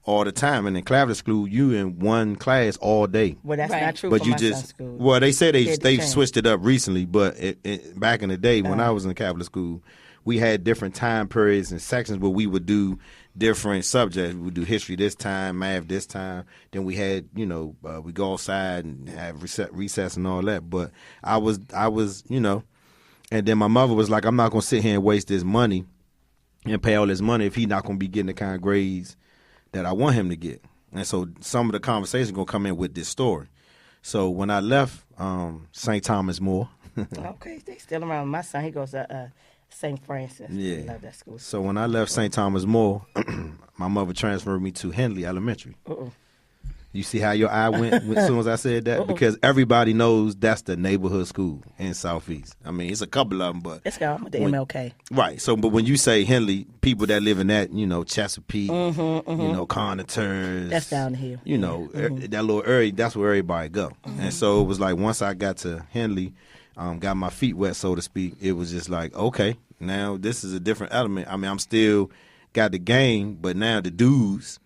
all the time. And in Clavier School, you in one class all day. Well, that's not true But for you my son's just school. well, they say they changed. switched it up recently, but back in the day when I was in Catholic school, we had different time periods and sections where we would do different subjects. We would do history this time, math this time. Then we had, we go outside and have recess and all that. But I was, and then my mother was like, I'm not gonna sit here and waste this money and pay all this money if he's not gonna be getting the kind of grades that I want him to get. And so some of the conversation gonna come in with this story. So when I left St. Thomas More, okay, they still around. My son, he goes to St. Francis. yeah. I love that school. So when I left St. Thomas More, my mother transferred me to Henley Elementary. You see how your eye went as soon as I said that? Because everybody knows that's the neighborhood school in Southeast. I mean, it's a couple of them, but Let's go. I'm at the MLK. Right. So, but when you say Henley, people that live in that, Chesapeake, Connaughton, That's down the hill. That little area, that's where everybody go. And so it was like once I got to Henley, got my feet wet, so to speak, it was just like, okay, now this is a different element. I mean, I'm still got the game, but now the dudes,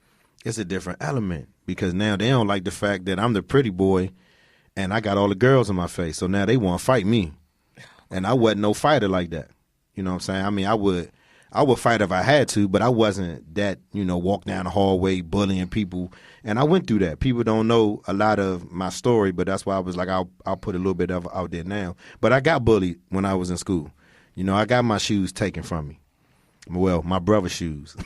it's a different element because now they don't like the fact that I'm the pretty boy and I got all the girls in my face. So now they want to fight me. And I wasn't no fighter like that. You know what I'm saying? I mean, I would fight if I had to, but I wasn't that, walk down the hallway bullying people. And I went through that. People don't know a lot of my story, but that's why I was like, I'll put a little bit of it out there now. But I got bullied when I was in school. I got my shoes taken from me. Well, my brother's shoes.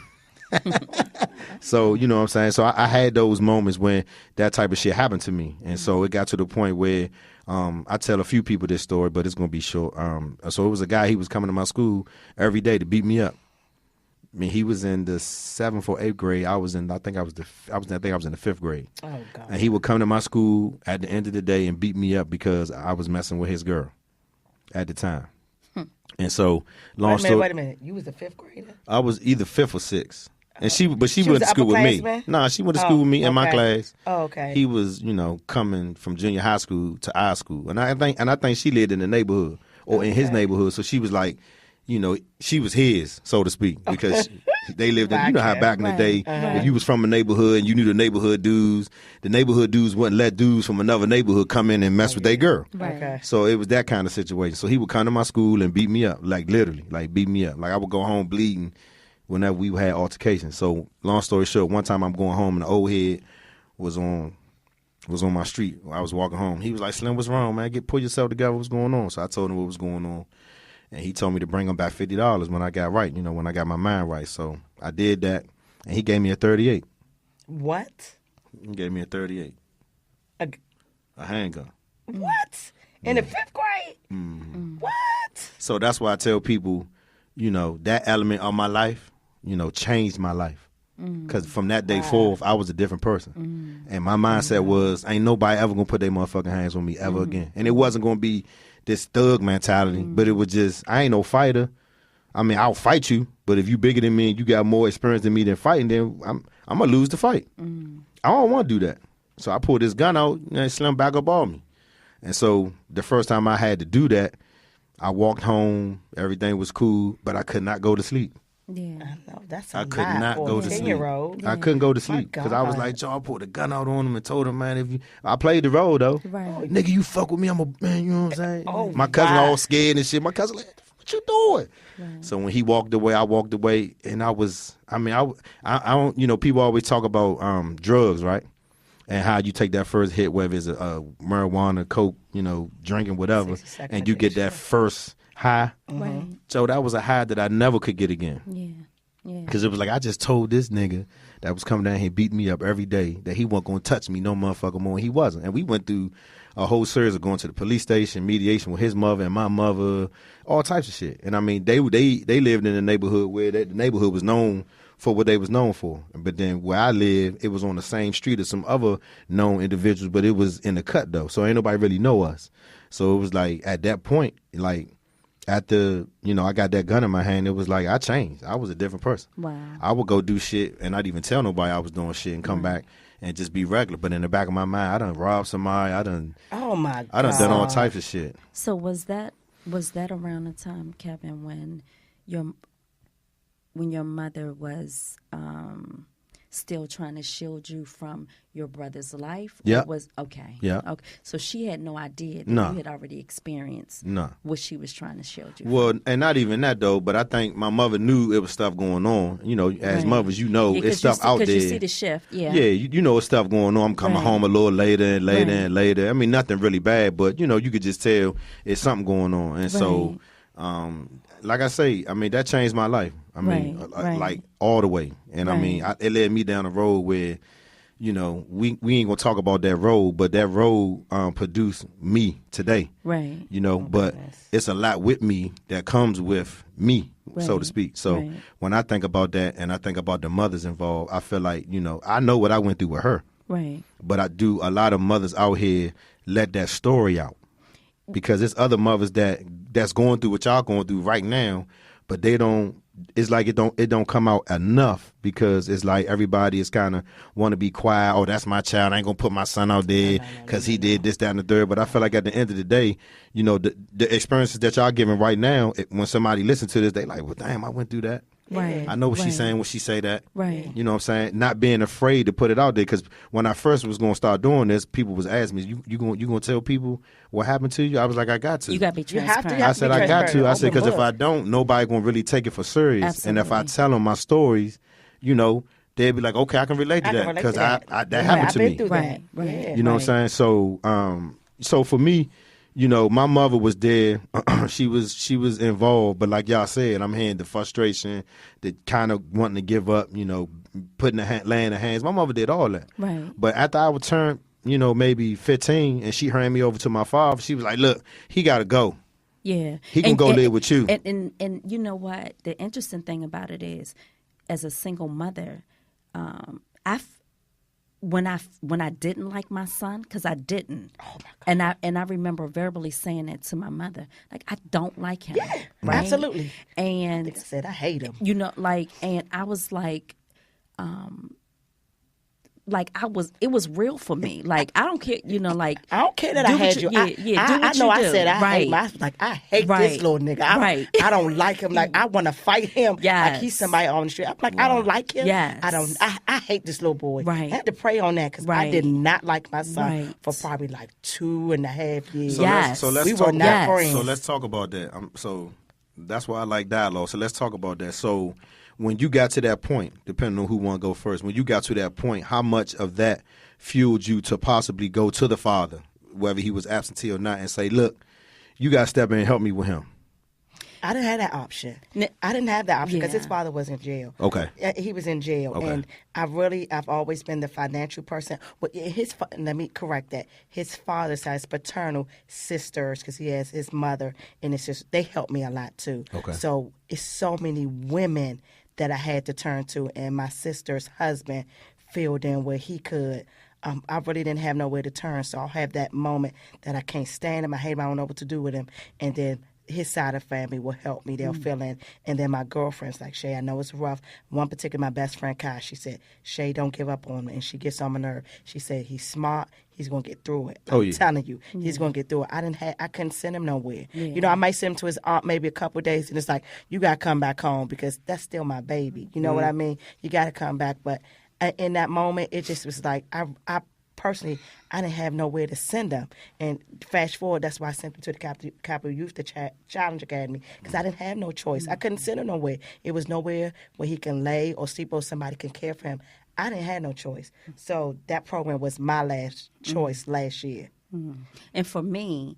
So, you know what I'm saying? So I had those moments when that type of shit happened to me. And so it got to the point where I tell a few people this story, but it's going to be short. So it was a guy, he was coming to my school every day to beat me up. I mean, he was in the 7th or 8th grade. I think I was in the 5th grade. Oh, God. And he would come to my school at the end of the day and beat me up because I was messing with his girl at the time. And so, Wait a minute. You was the 5th grader? I was either 5th or 6th. And she went She to was school with me. upperclassman? Nah, she went to school with me in my okay. class. Oh, okay. He was, coming from junior high school to our school, and I think she lived in the neighborhood or in his neighborhood. So she was like, she was his, so to speak, because they lived in. You know how back in the day, if you was from a neighborhood and you knew the neighborhood dudes wouldn't let dudes from another neighborhood come in and mess with their girl. Right. Okay. So it was that kind of situation. So he would come to my school and beat me up, like literally, like beat me up. Like I would go home bleeding whenever we had altercations. So long story short, one time I'm going home and the old head was on my street. I was walking home. He was like, "Slim, what's wrong, man? Pull yourself together. What's going on?" So I told him what was going on. And he told me to bring him back $50 when I got right, when I got my mind right. So I did that, and he gave me a 38. What? He gave me a 38. A handgun. What? In the 5th grade? What? So that's why I tell people, that element of my life, changed my life. Because from that day forth, I was a different person. And my mindset was, ain't nobody ever going to put their motherfucking hands on me ever again. And it wasn't going to be this thug mentality, but it was just, I ain't no fighter. I mean, I'll fight you, but if you bigger than me and you got more experience than me than fighting, then I'm going to lose the fight. I don't want to do that. So I pulled this gun out and Slim back up on me. And so the first time I had to do that, I walked home, everything was cool, but I could not go to sleep. Yeah. I know. That's I could not go to sleep. 10-year-old. I couldn't go to sleep because I was like, Joe, I pulled a gun out on him and told him, man, I played the role though. Right. Nigga, you fuck with me, I'm a man, you know what I'm saying? Oh, my cousin God. all scared and shit. My cousin like, what you doing? Right. So when he walked away, I walked away, and I don't, people always talk about drugs, right? And how you take that first hit, whether it's a marijuana, coke, drinking, whatever, and you get that first high. Right. So that was a high that I never could get again. Yeah. Yeah. Because it was like, I just told this nigga that was coming down here beating me up every day that he wasn't going to touch me no motherfucker more. And he wasn't. And we went through a whole series of going to the police station, mediation with his mother and my mother, all types of shit. And I mean, they lived in a neighborhood where the neighborhood was known for what they was known for. But then where I live, it was on the same street as some other known individuals, but it was in the cut though. So ain't nobody really know us. So it was like, at that point, like, after, I got that gun in my hand, it was like I changed. I was a different person. Wow. I would go do shit and not even tell nobody I was doing shit and come back and just be regular. But in the back of my mind, I done robbed somebody. Oh, my God. I done all types of shit. So was that around the time, Kevin, when when your mother was still trying to shield you from your brother's life? Yeah. Was okay. Yeah. Okay. So she had no idea that No. you had already experienced No. what she was trying to shield you Well, from. and not even that though, but I think my mother knew it was stuff going on. You know, as Right. mothers, you know, Yeah, it's stuff out there. Because you see the shift. Yeah. Yeah, you know, it's stuff going on. I'm coming Right. home a little later and later Right. and later. I mean, nothing really bad, but you know, you could just tell it's something going on. And so, like I say, I mean, that changed my life. I mean, Right. like all the way. And I mean, Right. it led me down a road where, you know, we ain't gonna talk about that road, but that road produced me today. Right. You know, but it's a lot with me that comes with me, so to Right. speak. So Right. when I think about that and I think about the mothers involved, I feel like, you know, I know what I went through with her, Right. but I do a lot of mothers out here let that story out because there's other mothers that's going through what y'all going through right now, but they don't. It's like it don't come out enough because it's like everybody is kind of want to be quiet. Oh, that's my child. I ain't gonna put my son out there because he did this, that, and the third. But I feel like at the end of the day, you know, the experiences that y'all giving right now, when somebody listens to this, they like, well, damn, I went through that. Right. I know what she's Right. saying when she say that. Right. You know what I'm saying? Not being afraid to put it out there because when I first was going to start doing this, people was asking me, you going to tell people what happened to you? I was like, I got to. You got to be You have to, transparent. you I said, I got to. I said, because if I don't, nobody going to really take it for serious. And if I Absolutely. tell them my stories, you know, they'll be like, okay, I can relate to I can that relate because to that. that happened I've to been me. through Right, that. right. Yeah. You know what I'm saying? So for me, you know, my mother was there. she was involved, but like y'all said, I'm hearing the frustration, the kind of wanting to give up. You know, laying the hands. My mother did all that. Right. But after I would turn, you know, maybe 15, and she handed me over to my father, she was like, "Look, he got to go. Yeah. He can go live with you." And you know what? The interesting thing about it is, as a single mother, when I didn't like my son, because I didn't, and I remember verbally saying it to my mother, like, I don't like him. Yeah, right? absolutely. And I said, I hate him. you know, like, and I was like it was real for me. Like, I don't care, you know, like, I don't care that do I what had you- you. yeah, do what I know. you I do. said I Right. hate my. Like I hate Right. this little nigga. Right. I don't like him. Like I want to fight him. Yes. Like he's somebody on the street. I'm like I don't like him. Yes. I hate this little boy. Right. I had to pray on that because I Right. did not like my son Right. for probably like 2.5 years. So Yes. let's We talk were not Yes. friends. So let's talk about that. So that's why I like dialogue. So let's talk about that. So when you got to that point, depending on who want to go first, when you got to that point, how much of that fueled you to possibly go to the father, whether he was absentee or not, and say, look, you got to step in and help me with him? I didn't have that option. I didn't have that option because his Yeah. father was in jail. Okay. He was in jail, Okay. and I've always been the financial person. Well, let me correct that. His father's side, his paternal sisters, because he has his mother and his sister. They helped me a lot too. Okay. So it's so many women that I had to turn to, and my sister's husband filled in where he could. I really didn't have nowhere to turn, so I'll have that moment that I can't stand him. I hate him. I don't know what to do with him, and then his side of family will help me. They'll fill in. And then my girlfriend's like, Shay, I know it's rough. One particular, my best friend, Kai, she said, Shay, don't give up on him. And she gets on my nerve. She said, he's smart. He's going to get through it. Oh, I'm yeah. telling you, he's going to get through it. I couldn't send him nowhere. You know, I might send him to his aunt maybe a couple of days, and it's like, you got to come back home because that's still my baby. You know what I mean? You got to come back. But in that moment, it just was like, I personally, I didn't have nowhere to send them. And fast forward, that's why I sent them to the Capital Youth Challenge Academy, because I didn't have no choice. I couldn't send him nowhere. It was nowhere where he can lay or sleep or somebody can care for him. I didn't have no choice. So that program was my last choice last year. And for me,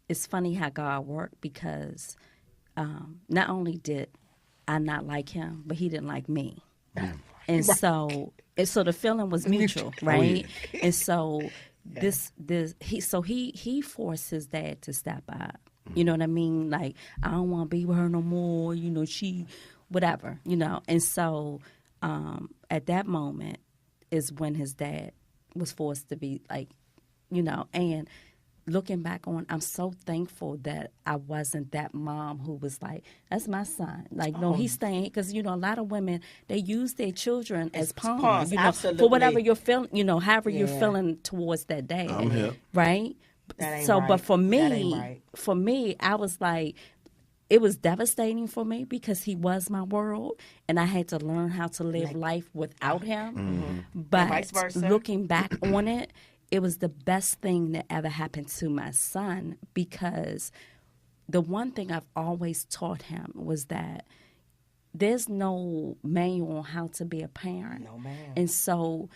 it's funny how God worked because not only did I not like him, but he didn't like me. And so the feeling was mutual, right? And so he forced his dad to step up. You know what I mean? Like, I don't want to be with her no more. You know, she, whatever. You know, and so at that moment is when his dad was forced to be like, you know, and looking back on, I'm so thankful that I wasn't that mom who was like, that's my son. Like, no, he's staying. Because, you know, a lot of women, they use their children as pawns, you know, absolutely. for whatever you're feeling, you know, however you're feeling towards that dad. I'm here. Right? That ain't So, right. but for That ain't me, right. I was like, it was devastating for me because he was my world, and I had to learn how to live life without him. But And vice versa. looking back on it, it was the best thing that ever happened to my son, because the one thing I've always taught him was that there's no manual on how to be a parent. No, ma'am. And so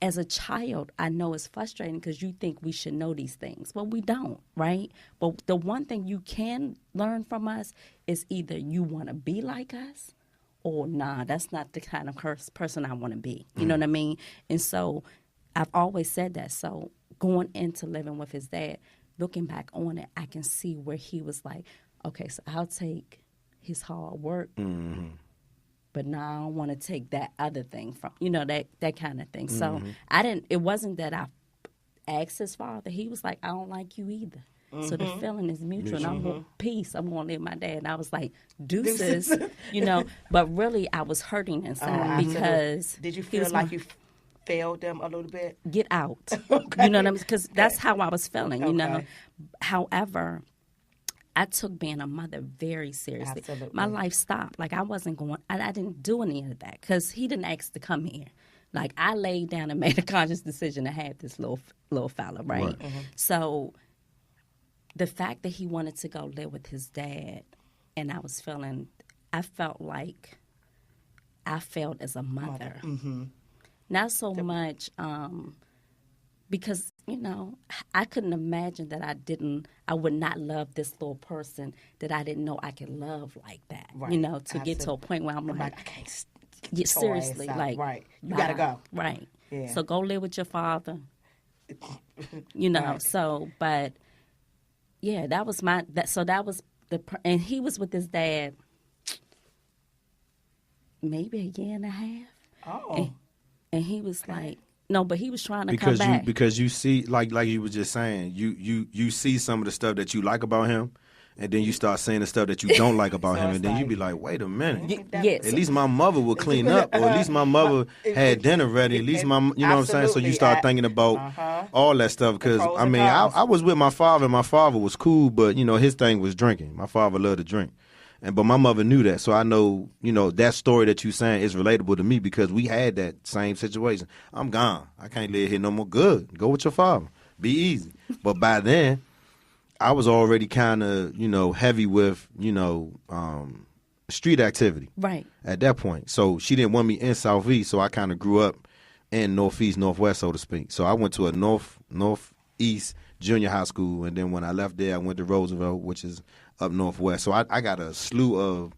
as a child, I know it's frustrating because you think we should know these things. Well, we don't, right? But the one thing you can learn from us is either you want to be like us, or nah, that's not the kind of person I want to be. You know what I mean? And so I've always said that. So going into living with his dad, looking back on it, I can see where he was like, okay, so I'll take his hard work, but now I don't want to take that other thing from, that kind of thing. So it wasn't that I asked his father. He was like, I don't like you either. So the feeling is mutual. And I want peace. I'm going to live with my dad. And I was like, deuces, But really, I was hurting inside because Did you he feel was like you failed them a little bit? get out. Okay. You know what I mean? Because that's how I was feeling, Okay. However, I took being a mother very seriously. Absolutely. My life stopped. Like, I wasn't going, I didn't do any of that because he didn't ask to come here. Like, I laid down and made a conscious decision to have this little fella, right? So the fact that he wanted to go live with his dad, and I felt like I failed as a mother. Not so much because, I couldn't imagine that I would not love this little person that I didn't know I could love like that. Right. To get to a point where I'm Like, like, I can't yeah, seriously, like, right. You bye. gotta go. Right. Yeah. So go live with your father. Right. So, but yeah, that was and he was with his dad maybe a year and a half. Oh. And he was like, no, but he was trying to because come back. because you see, like you was just saying, you see some of the stuff that you like about him, and then you start saying the stuff that you don't like about So him, it's and then you like- be like, wait a minute. Yes. At least my mother would clean up, or at least my mother had dinner ready. At least my, you know what I'm saying? So you start thinking about all that stuff. Because, pros I and mean, cons. I was with my father, and my father was cool, but, his thing was drinking. My father loved to drink. But my mother knew that. So I know, that story that you saying is relatable to me because we had that same situation. I'm gone. I can't live here no more. Good. Go with your father. Be easy. But by then, I was already kind of, heavy with, street activity. Right. At that point. So she didn't want me in Southeast, so I kind of grew up in Northeast, Northwest, so to speak. So I went to a Northeast junior high school, and then when I left there, I went to Roosevelt, which is up Northwest. So I got a slew of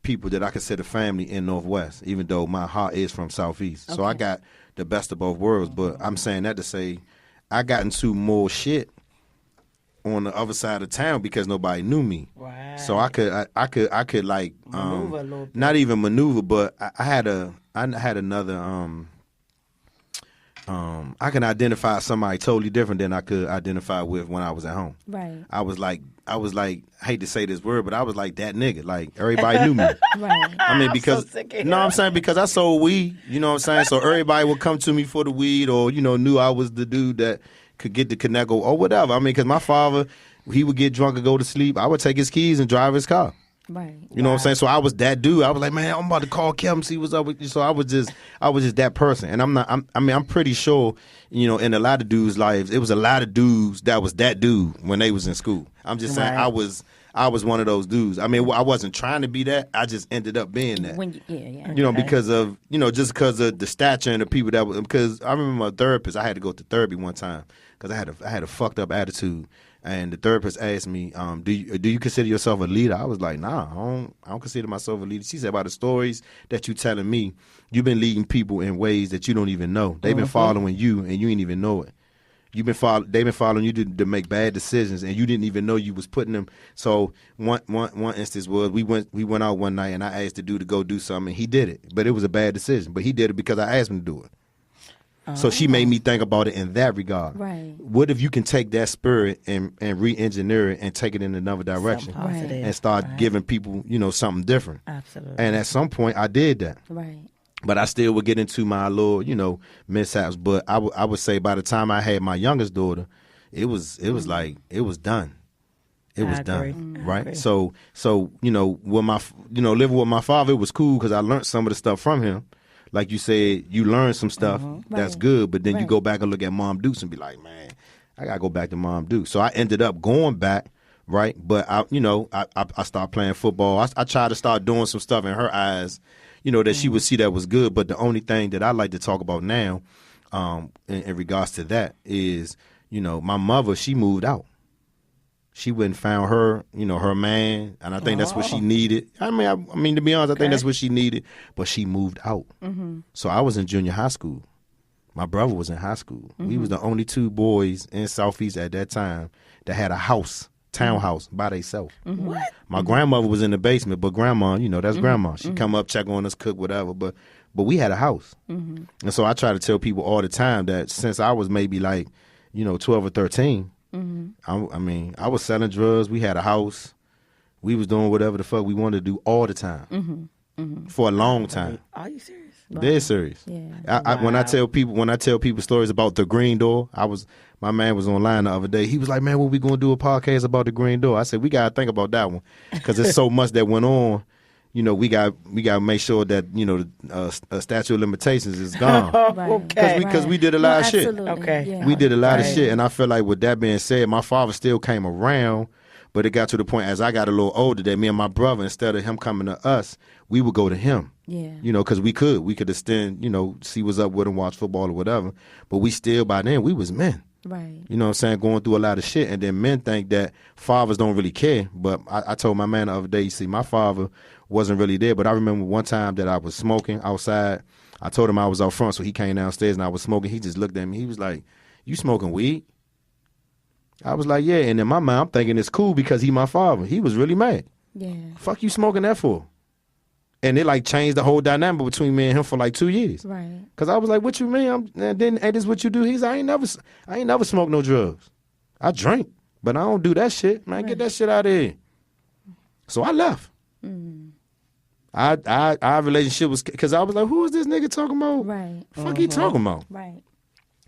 people that I consider family in Northwest, even though my heart is from Southeast. So I got the best of both worlds. But I'm saying that to say I got into more shit on the other side of town because nobody knew me. Right. So I could like Maneuver a little bit. not even maneuver, but I had another I can identify somebody totally different than I could identify with when I was at home. Right. I was like, I hate to say this word, but I was like that nigga. Like everybody knew me. Right. I mean, because so sick of no, him. I'm saying because I sold weed. You know what I'm saying? So everybody would come to me for the weed, or knew I was the dude that could get the connect or whatever. I mean, because my father, he would get drunk and go to sleep. I would take his keys and drive his car. Right. You know what I'm saying? So I was that dude. I was like, man, I'm about to call Kevin, see what's up with you. So I was just that person. And I'm pretty sure, in a lot of dudes' lives, it was a lot of dudes that was that dude when they was in school. I'm just saying Right. I was one of those dudes. I mean, I wasn't trying to be that. I just ended up being that. Because of, just because of the stature and the people that was, because I remember my therapist, I had to go to therapy one time because I had a fucked up attitude. And the therapist asked me, do you consider yourself a leader? I was like, nah, I don't consider myself a leader. She said, about the stories that you telling me, you've been leading people in ways that you don't even know. They've been following you and you ain't even know it. They've been following you to make bad decisions and you didn't even know you was putting them. So one instance was we went out one night and I asked the dude to go do something and he did it. But it was a bad decision. But he did it because I asked him to do it. So she made me think about it in that regard. Right. What if you can take that spirit and re-engineer it and take it in another direction Something positive. and start giving people, something different. Absolutely. And at some point, I did that. Right. But I still would get into my little, mishaps. But I would say by the time I had my youngest daughter, it was like it was done. It was I done, agree. right? agree. So living with my father, it was cool because I learned some of the stuff from him. Like you said, you learn some stuff that's Right. good, but then you Right. go back and look at Mom Dukes and be like, man, I gotta go back to Mom Dukes. So I ended up going back, right? But I started playing football. I tried to start doing some stuff in her eyes, that she would see that was good. But the only thing that I like to talk about now, in regards to that, is my mother. She moved out. She went and found her, her man, and I think that's what she needed. I mean, to be honest, I think that's what she needed. But she moved out. So I was in junior high school. My brother was in high school. We was the only two boys in Southeast at that time that had a house, townhouse by themselves. What? My grandmother was in the basement, but grandma, that's grandma. She come up, check on us, cook, whatever. But we had a house. And so I try to tell people all the time that since I was maybe like, 12 or 13, I was selling drugs. We had a house. We was doing whatever the fuck we wanted to do all the time for a long time. Are you serious? Dead serious. Yeah. When I tell people stories about the Green Door, my man was online the other day. He was like, "Man, when we gonna do a podcast about the Green Door?" I said, "We gotta think about that one because there's so much that went on. We got to make sure that the statute of limitations is gone Okay. because we did a lot of shit. Absolutely. Okay. Yeah. We did a lot of Right. shit, and I feel like with that being said, my father still came around, but it got to the point as I got a little older that me and my brother, instead of him coming to us, we would go to him. Yeah. Because we could extend, see what's up with him, watch football or whatever. But we still, by then, we was men. Right. You know what I'm saying? Going through a lot of shit. And then men think that fathers don't really care. But I told my man the other day, you see, my father wasn't really there. But I remember one time that I was smoking outside. I told him I was out front, so he came downstairs and I was smoking. He just looked at me. He was like, "You smoking weed?" I was like, "Yeah." And in my mind, I'm thinking it's cool because he my father. He was really mad. Yeah. Fuck you smoking that for? And it like changed the whole dynamic between me and him for like 2 years. Right. Cause I was like, "What you mean? And then ain't this what you do?" He's like, I ain't never smoked no drugs. I drink, but I don't do that shit. Man, get that shit out of here. So I left. Our relationship was because I was like, "Who is this nigga talking about? Right. Fuck he talking about?" Right.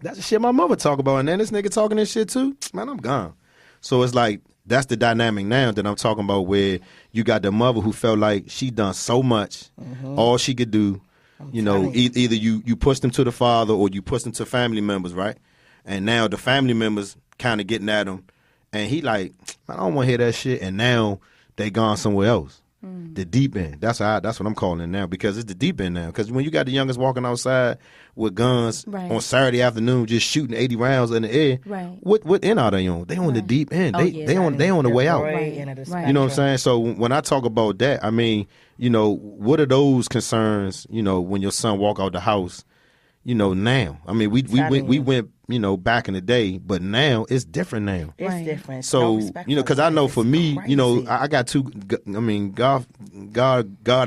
That's the shit my mother talk about, and then this nigga talking this shit too. Man, I'm gone. So it's like that's the dynamic now that I'm talking about, where you got the mother who felt like she done so much, all she could do. Either you push them to the father or you push them to family members, right? And now the family members kind of getting at him, and he like, "Man, I don't want to hear that shit." And now they gone somewhere else. The deep end. That's what I'm calling it now, because it's the deep end now. Because when you got the youngest walking outside with guns Right. on Saturday afternoon, just shooting 80 rounds in the air, Right. what end are they on? They on the deep end. Oh, yeah. They on the way out. Right. Right. You know what I'm saying? So when I talk about that, I mean, what are those concerns? When your son walk out the house, now. I mean, we went, back in the day, but now it's different now. It's Right. different. So No respect for because I know life. for It's me, crazy. I got two. I mean, God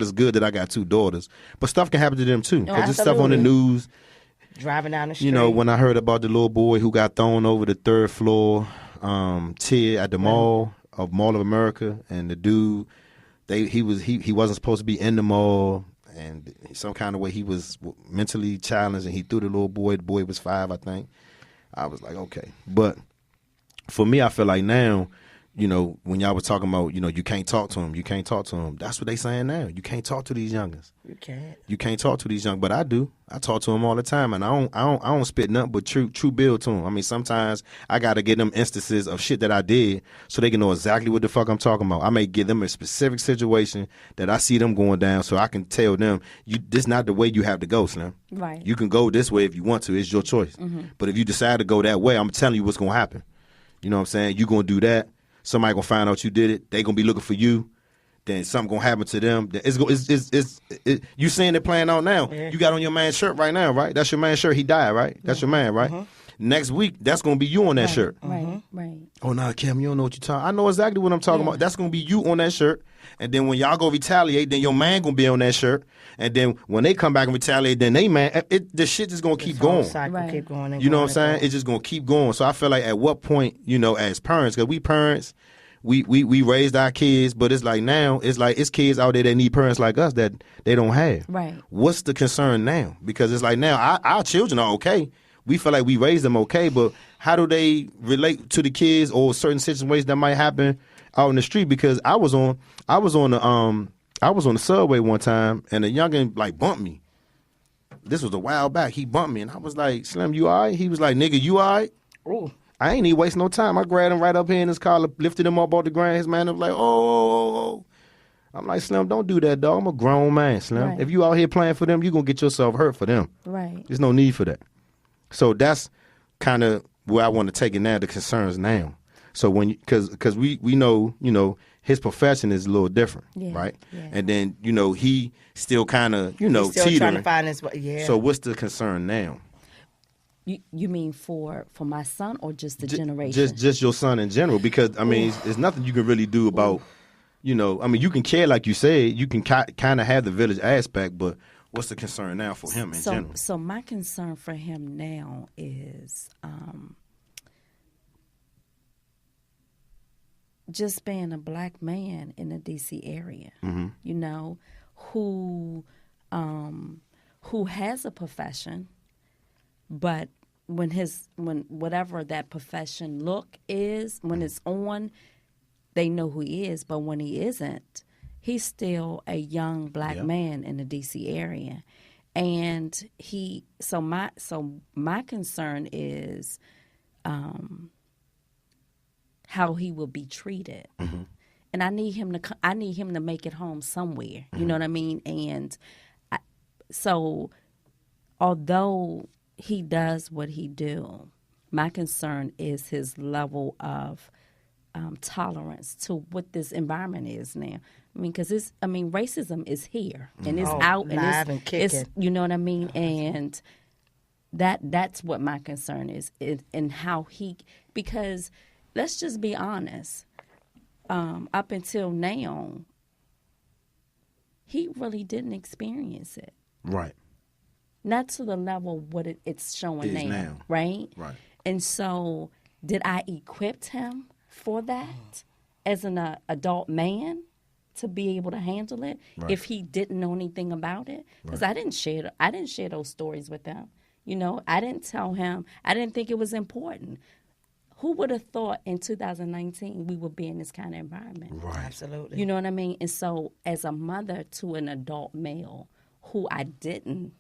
is good that I got two daughters, but stuff can happen to them too. Because there's stuff on the Absolutely. news. driving down the street. When I heard about the little boy who got thrown over the third floor tier at the Mall of America, and the dude, he wasn't supposed to be in the mall, and some kind of way he was mentally challenged, and he threw the little boy. The boy was 5, I think. I was like, okay, but for me, I feel like now, when y'all was talking about, you can't talk to him, that's what they saying now. You can't talk to these youngins. You can't talk to these young, but I do. I talk to them all the time, and I don't spit nothing but true bill to them. I mean, sometimes I gotta get them instances of shit that I did so they can know exactly what the fuck I'm talking about. I may give them a specific situation that I see them going down, so I can tell them, this not the way you have to go, Slim. Right. You can go this way if you want to. It's your choice. But if you decide to go that way, I'm telling you what's gonna happen. You know what I'm saying? You gonna do that. Somebody gonna find out you did it. They gonna be looking for you. Then something gonna happen to them. You seeing it playing out now. Yeah. You got on your man's shirt right now, right? That's your man's shirt. He died, right? That's your man, right? Next week, that's gonna be you on that shirt. Right. Right. Oh, no, Kim, you don't know what you're talking. I know exactly what I'm talking about. That's gonna be you on that shirt. And then when y'all go retaliate, then your man gonna be on that shirt. And then when they come back and retaliate, then they man, the shit just gonna keep This whole going. cycle Right. keep going and You know going what I'm saying? and It's just gonna keep going. So I feel like at what point, as parents, because we parents, we raised our kids, but it's like now, it's kids out there that need parents like us that they don't have. Right. What's the concern now? Because it's like now our children are okay. We feel like we raised them okay, but how do they relate to the kids or certain situations that might happen out in the street? Because I was on the subway one time and a youngin like bumped me. This was a while back. He bumped me and I was like, Slim, you all right? He was like, nigga, you all right? Ooh. I ain't even waste no time. I grabbed him right up here in his collar, lifted him up off the ground. His man was like, oh. I'm like, Slim, don't do that, dog. I'm a grown man, Slim. Right. If you out here playing for them, you're going to get yourself hurt for them. Right. There's no need for that. So that's kind of where I want to take it now, the concerns now. So when, because we know, his profession is a little different, right? Yeah. And then, he still kind of, He's still teetering. trying to find his way. Yeah. So what's the concern now? You mean for my son or just the generation? Just your son in general, because, there's nothing you can really do about, you can care like you said, you can kind of have the village aspect, but what's the concern now for him in general? So my concern for him now is just being a black man in the D.C. area, who has a profession, but when whatever that profession look is, when it's on, they know who he is, but when he isn't, he's still a young black man in the D.C. area. And my concern is how he will be treated. Mm-hmm. And I need him to make it home somewhere. You know what I mean? And so although he does what he do, my concern is his level of tolerance to what this environment is now. Because racism is here and it's out and it's you know what I mean, and that's what my concern is and how because let's just be honest, up until now, he really didn't experience it, right? Not to the level what it's showing now, right? Right. And so, did I equip him for that as an adult man to be able to handle it if he didn't know anything about it? Because I didn't share those stories with him. I didn't tell him. I didn't think it was important. Who would have thought in 2019 we would be in this kind of environment? Right. Absolutely. You know what I mean? And so as a mother to an adult male who I didn't,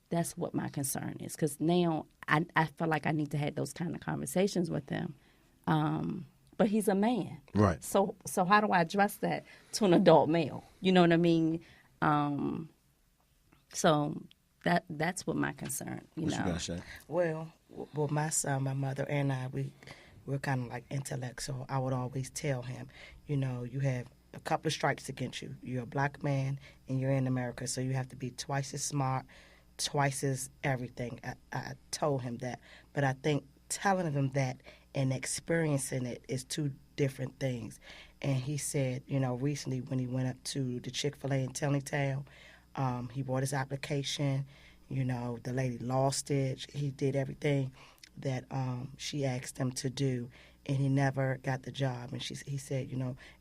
that's what my concern is. Because now I feel like I need to have those kind of conversations with him. But he's a man. Right. So how do I address that to an adult male? You know what I mean? So that's what my concern, What you got, Shay? Well, my son, my mother, and I, we're kind of like intellect, so I would always tell him, you have a couple of strikes against you. You're a black man, and you're in America, so you have to be twice as smart, twice as everything. I told him that. But I think telling him that and experiencing it is two different things. And he said, recently when he went up to the Chick-fil-A in Tellingtown, he bought his application. The lady lost it. He did everything that she asked him to do, and he never got the job. And he said,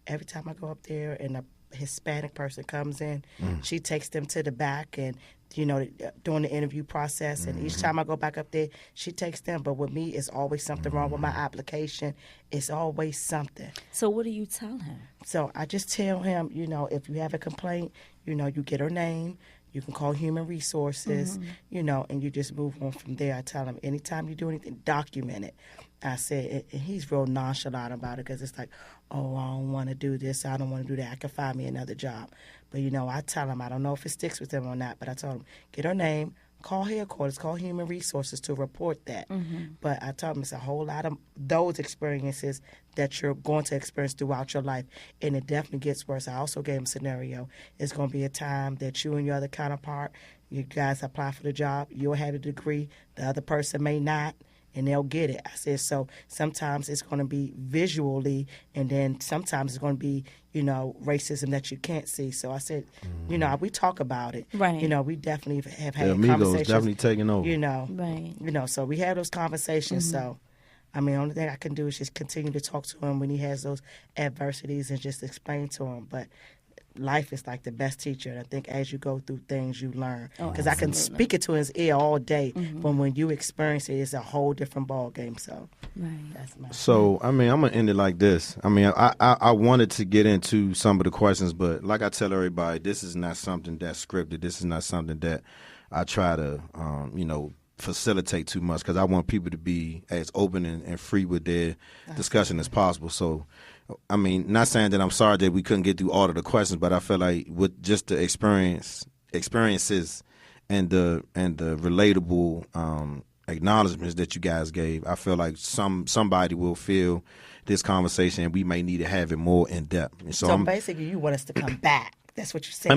every time I go up there and a Hispanic person comes in, she takes them to the back and, during the interview process. And each time I go back up there, she takes them. But with me, it's always something wrong with my application. It's always something. So what do you tell him? So I just tell him, if you have a complaint, you get her name. You can call Human Resources, and you just move on from there. I tell him, anytime you do anything, document it. I said, and he's real nonchalant about it because it's like, oh, I don't want to do this, I don't want to do that. I can find me another job. But, I tell him, I don't know if it sticks with him or not, but I told him, get her name, call headquarters, call Human Resources to report that. But I told him it's a whole lot of those experiences that you're going to experience throughout your life, and it definitely gets worse. I also gave him a scenario. It's going to be a time that you and your other counterpart, you guys apply for the job, you'll have a degree, the other person may not, and they'll get it. I said, so sometimes it's going to be visually, and then sometimes it's going to be, racism that you can't see. So I said, we talk about it. Right. We definitely have had Amigos conversations. Definitely taking over. Right. So we have those conversations. So, the only thing I can do is just continue to talk to him when he has those adversities and just explain to him. But life is like the best teacher. And I think as you go through things, you learn. Oh, Because I can speak it to his ear all day, but when you experience it, it's a whole different ball game. So that's my. So, I mean, I'm going to end it like this. I mean, I wanted to get into some of the questions, but like I tell everybody, this is not something that's scripted. This is not something that I try to, facilitate too much, because I want people to be as open and free with their discussion as possible. So, I mean, not saying that I'm sorry that we couldn't get through all of the questions, but I feel like with just the experiences and the relatable acknowledgments that you guys gave, I feel like somebody will feel this conversation, and we may need to have it more in depth. And So basically, you want us to come back. That's what you're saying. I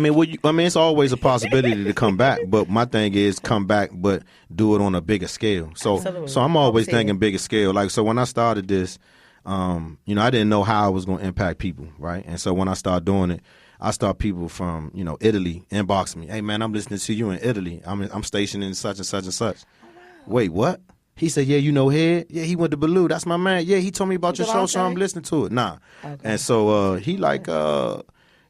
mean, it's always a possibility to come back, but my thing is come back, but do it on a bigger scale. So, Absolutely. so I'm always thinking bigger scale. Like, so when I started this, I didn't know how I was going to impact people, right? And so when I started doing it, I start people from, Italy inboxing me. Hey, man, I'm listening to you in Italy. I'm stationed in such and such and such. Wait, what? He said, yeah, you know Head? Yeah, he went to Baloo. That's my man. Yeah, he told me about your show, so I'm listening to it. Nah. Okay. And so he like,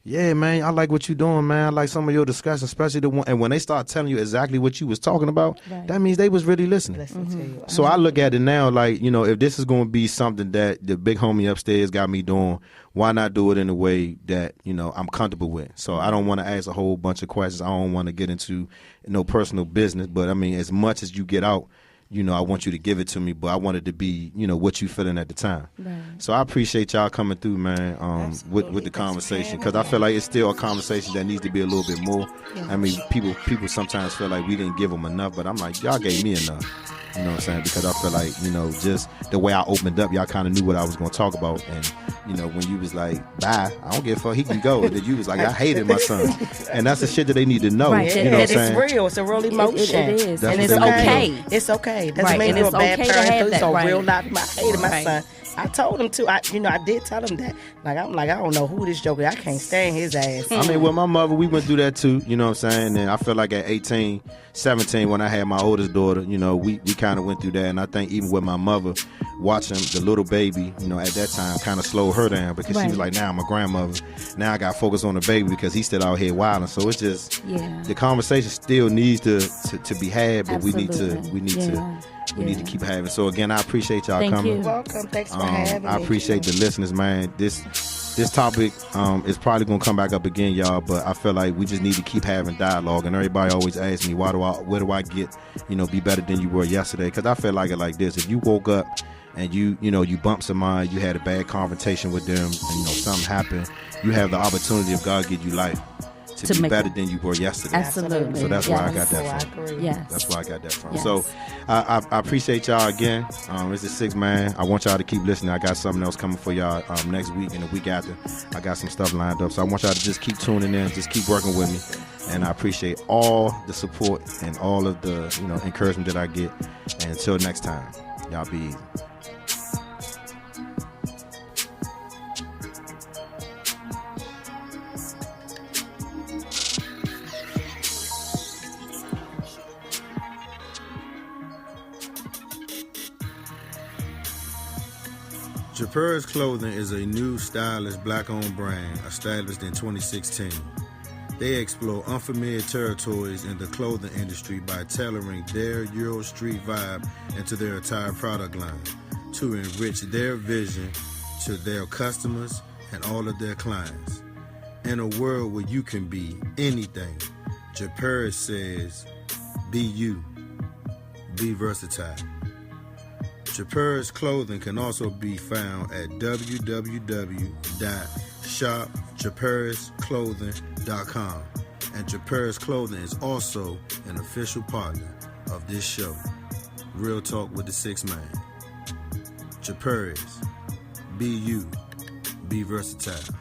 yeah, man, I like what you doing, man. I like some of your discussion, especially the one. And when they start telling you exactly what you was talking about, that means they was really listening. Listen to you. So I look at it now like, if this is going to be something that the big homie upstairs got me doing, why not do it in a way that, I'm comfortable with? So I don't want to ask a whole bunch of questions. I don't want to get into no personal business. But, I mean, as much as you get out, I want you to give it to me, but I want it to be, what you feeling at the time. Right. So I appreciate y'all coming through, man, with the conversation, because I feel like it's still a conversation that needs to be a little bit more. Yeah. I mean, people sometimes feel like we didn't give them enough, but I'm like, y'all gave me enough. You know what I'm saying? Because I feel like, just the way I opened up, y'all kind of knew what I was going to talk about. And, when you was like, bye, I don't give a fuck, he can go. And then you was like, I hated my son. And that's the shit that they need to know. Right. You know what I'm saying? It's real. It's a real emotion. It is. And it's okay. It's okay. Doesn't mean you're a bad parent. It's a real life. I hated my son. I told him to. I did tell him that. Like, I'm like, I don't know who this joker. I can't stand his ass. I mean, with my mother, we went through that too. You know what I'm saying? And I feel like at 18, 17, when I had my oldest daughter, we kind of went through that. And I think even with my mother, watching the little baby, at that time, kind of slowed her down, because she was like, now I'm a grandmother. Now I got to focus on the baby because he's still out here wilding. So it's just the conversation still needs to be had, but Absolutely. we need to keep having. So again, I appreciate y'all Thank coming. you. Welcome. Thanks for having me. I appreciate the listeners, man. This topic is probably gonna come back up again, y'all. But I feel like we just need to keep having dialogue. And everybody always asks me, where do I get, be better than you were yesterday? Because I feel like it like this: if you woke up and you bumped somebody, you had a bad confrontation with them, and something happened, you have the opportunity of God give you life to be better than you were yesterday. Absolutely. So that's where I got that from. Yes. That's where I got that from. Yes. So I appreciate y'all again. This is 6THMAN. I want y'all to keep listening. I got something else coming for y'all next week and the week after. I got some stuff lined up. So I want y'all to just keep tuning in, just keep working with me. And I appreciate all the support and all of the encouragement that I get. And until next time, y'all be easy. Japer's Clothing is a new, stylish, black-owned brand established in 2016. They explore unfamiliar territories in the clothing industry by tailoring their Euro Street vibe into their entire product line to enrich their vision to their customers and all of their clients. In a world where you can be anything, Japer says, be you, be versatile. Japer's Clothing can also be found at www.shopjapersclothing.com, and Japer's Clothing is also an official partner of this show, Real Talk with the 6THMAN. Japer's, be you, be versatile.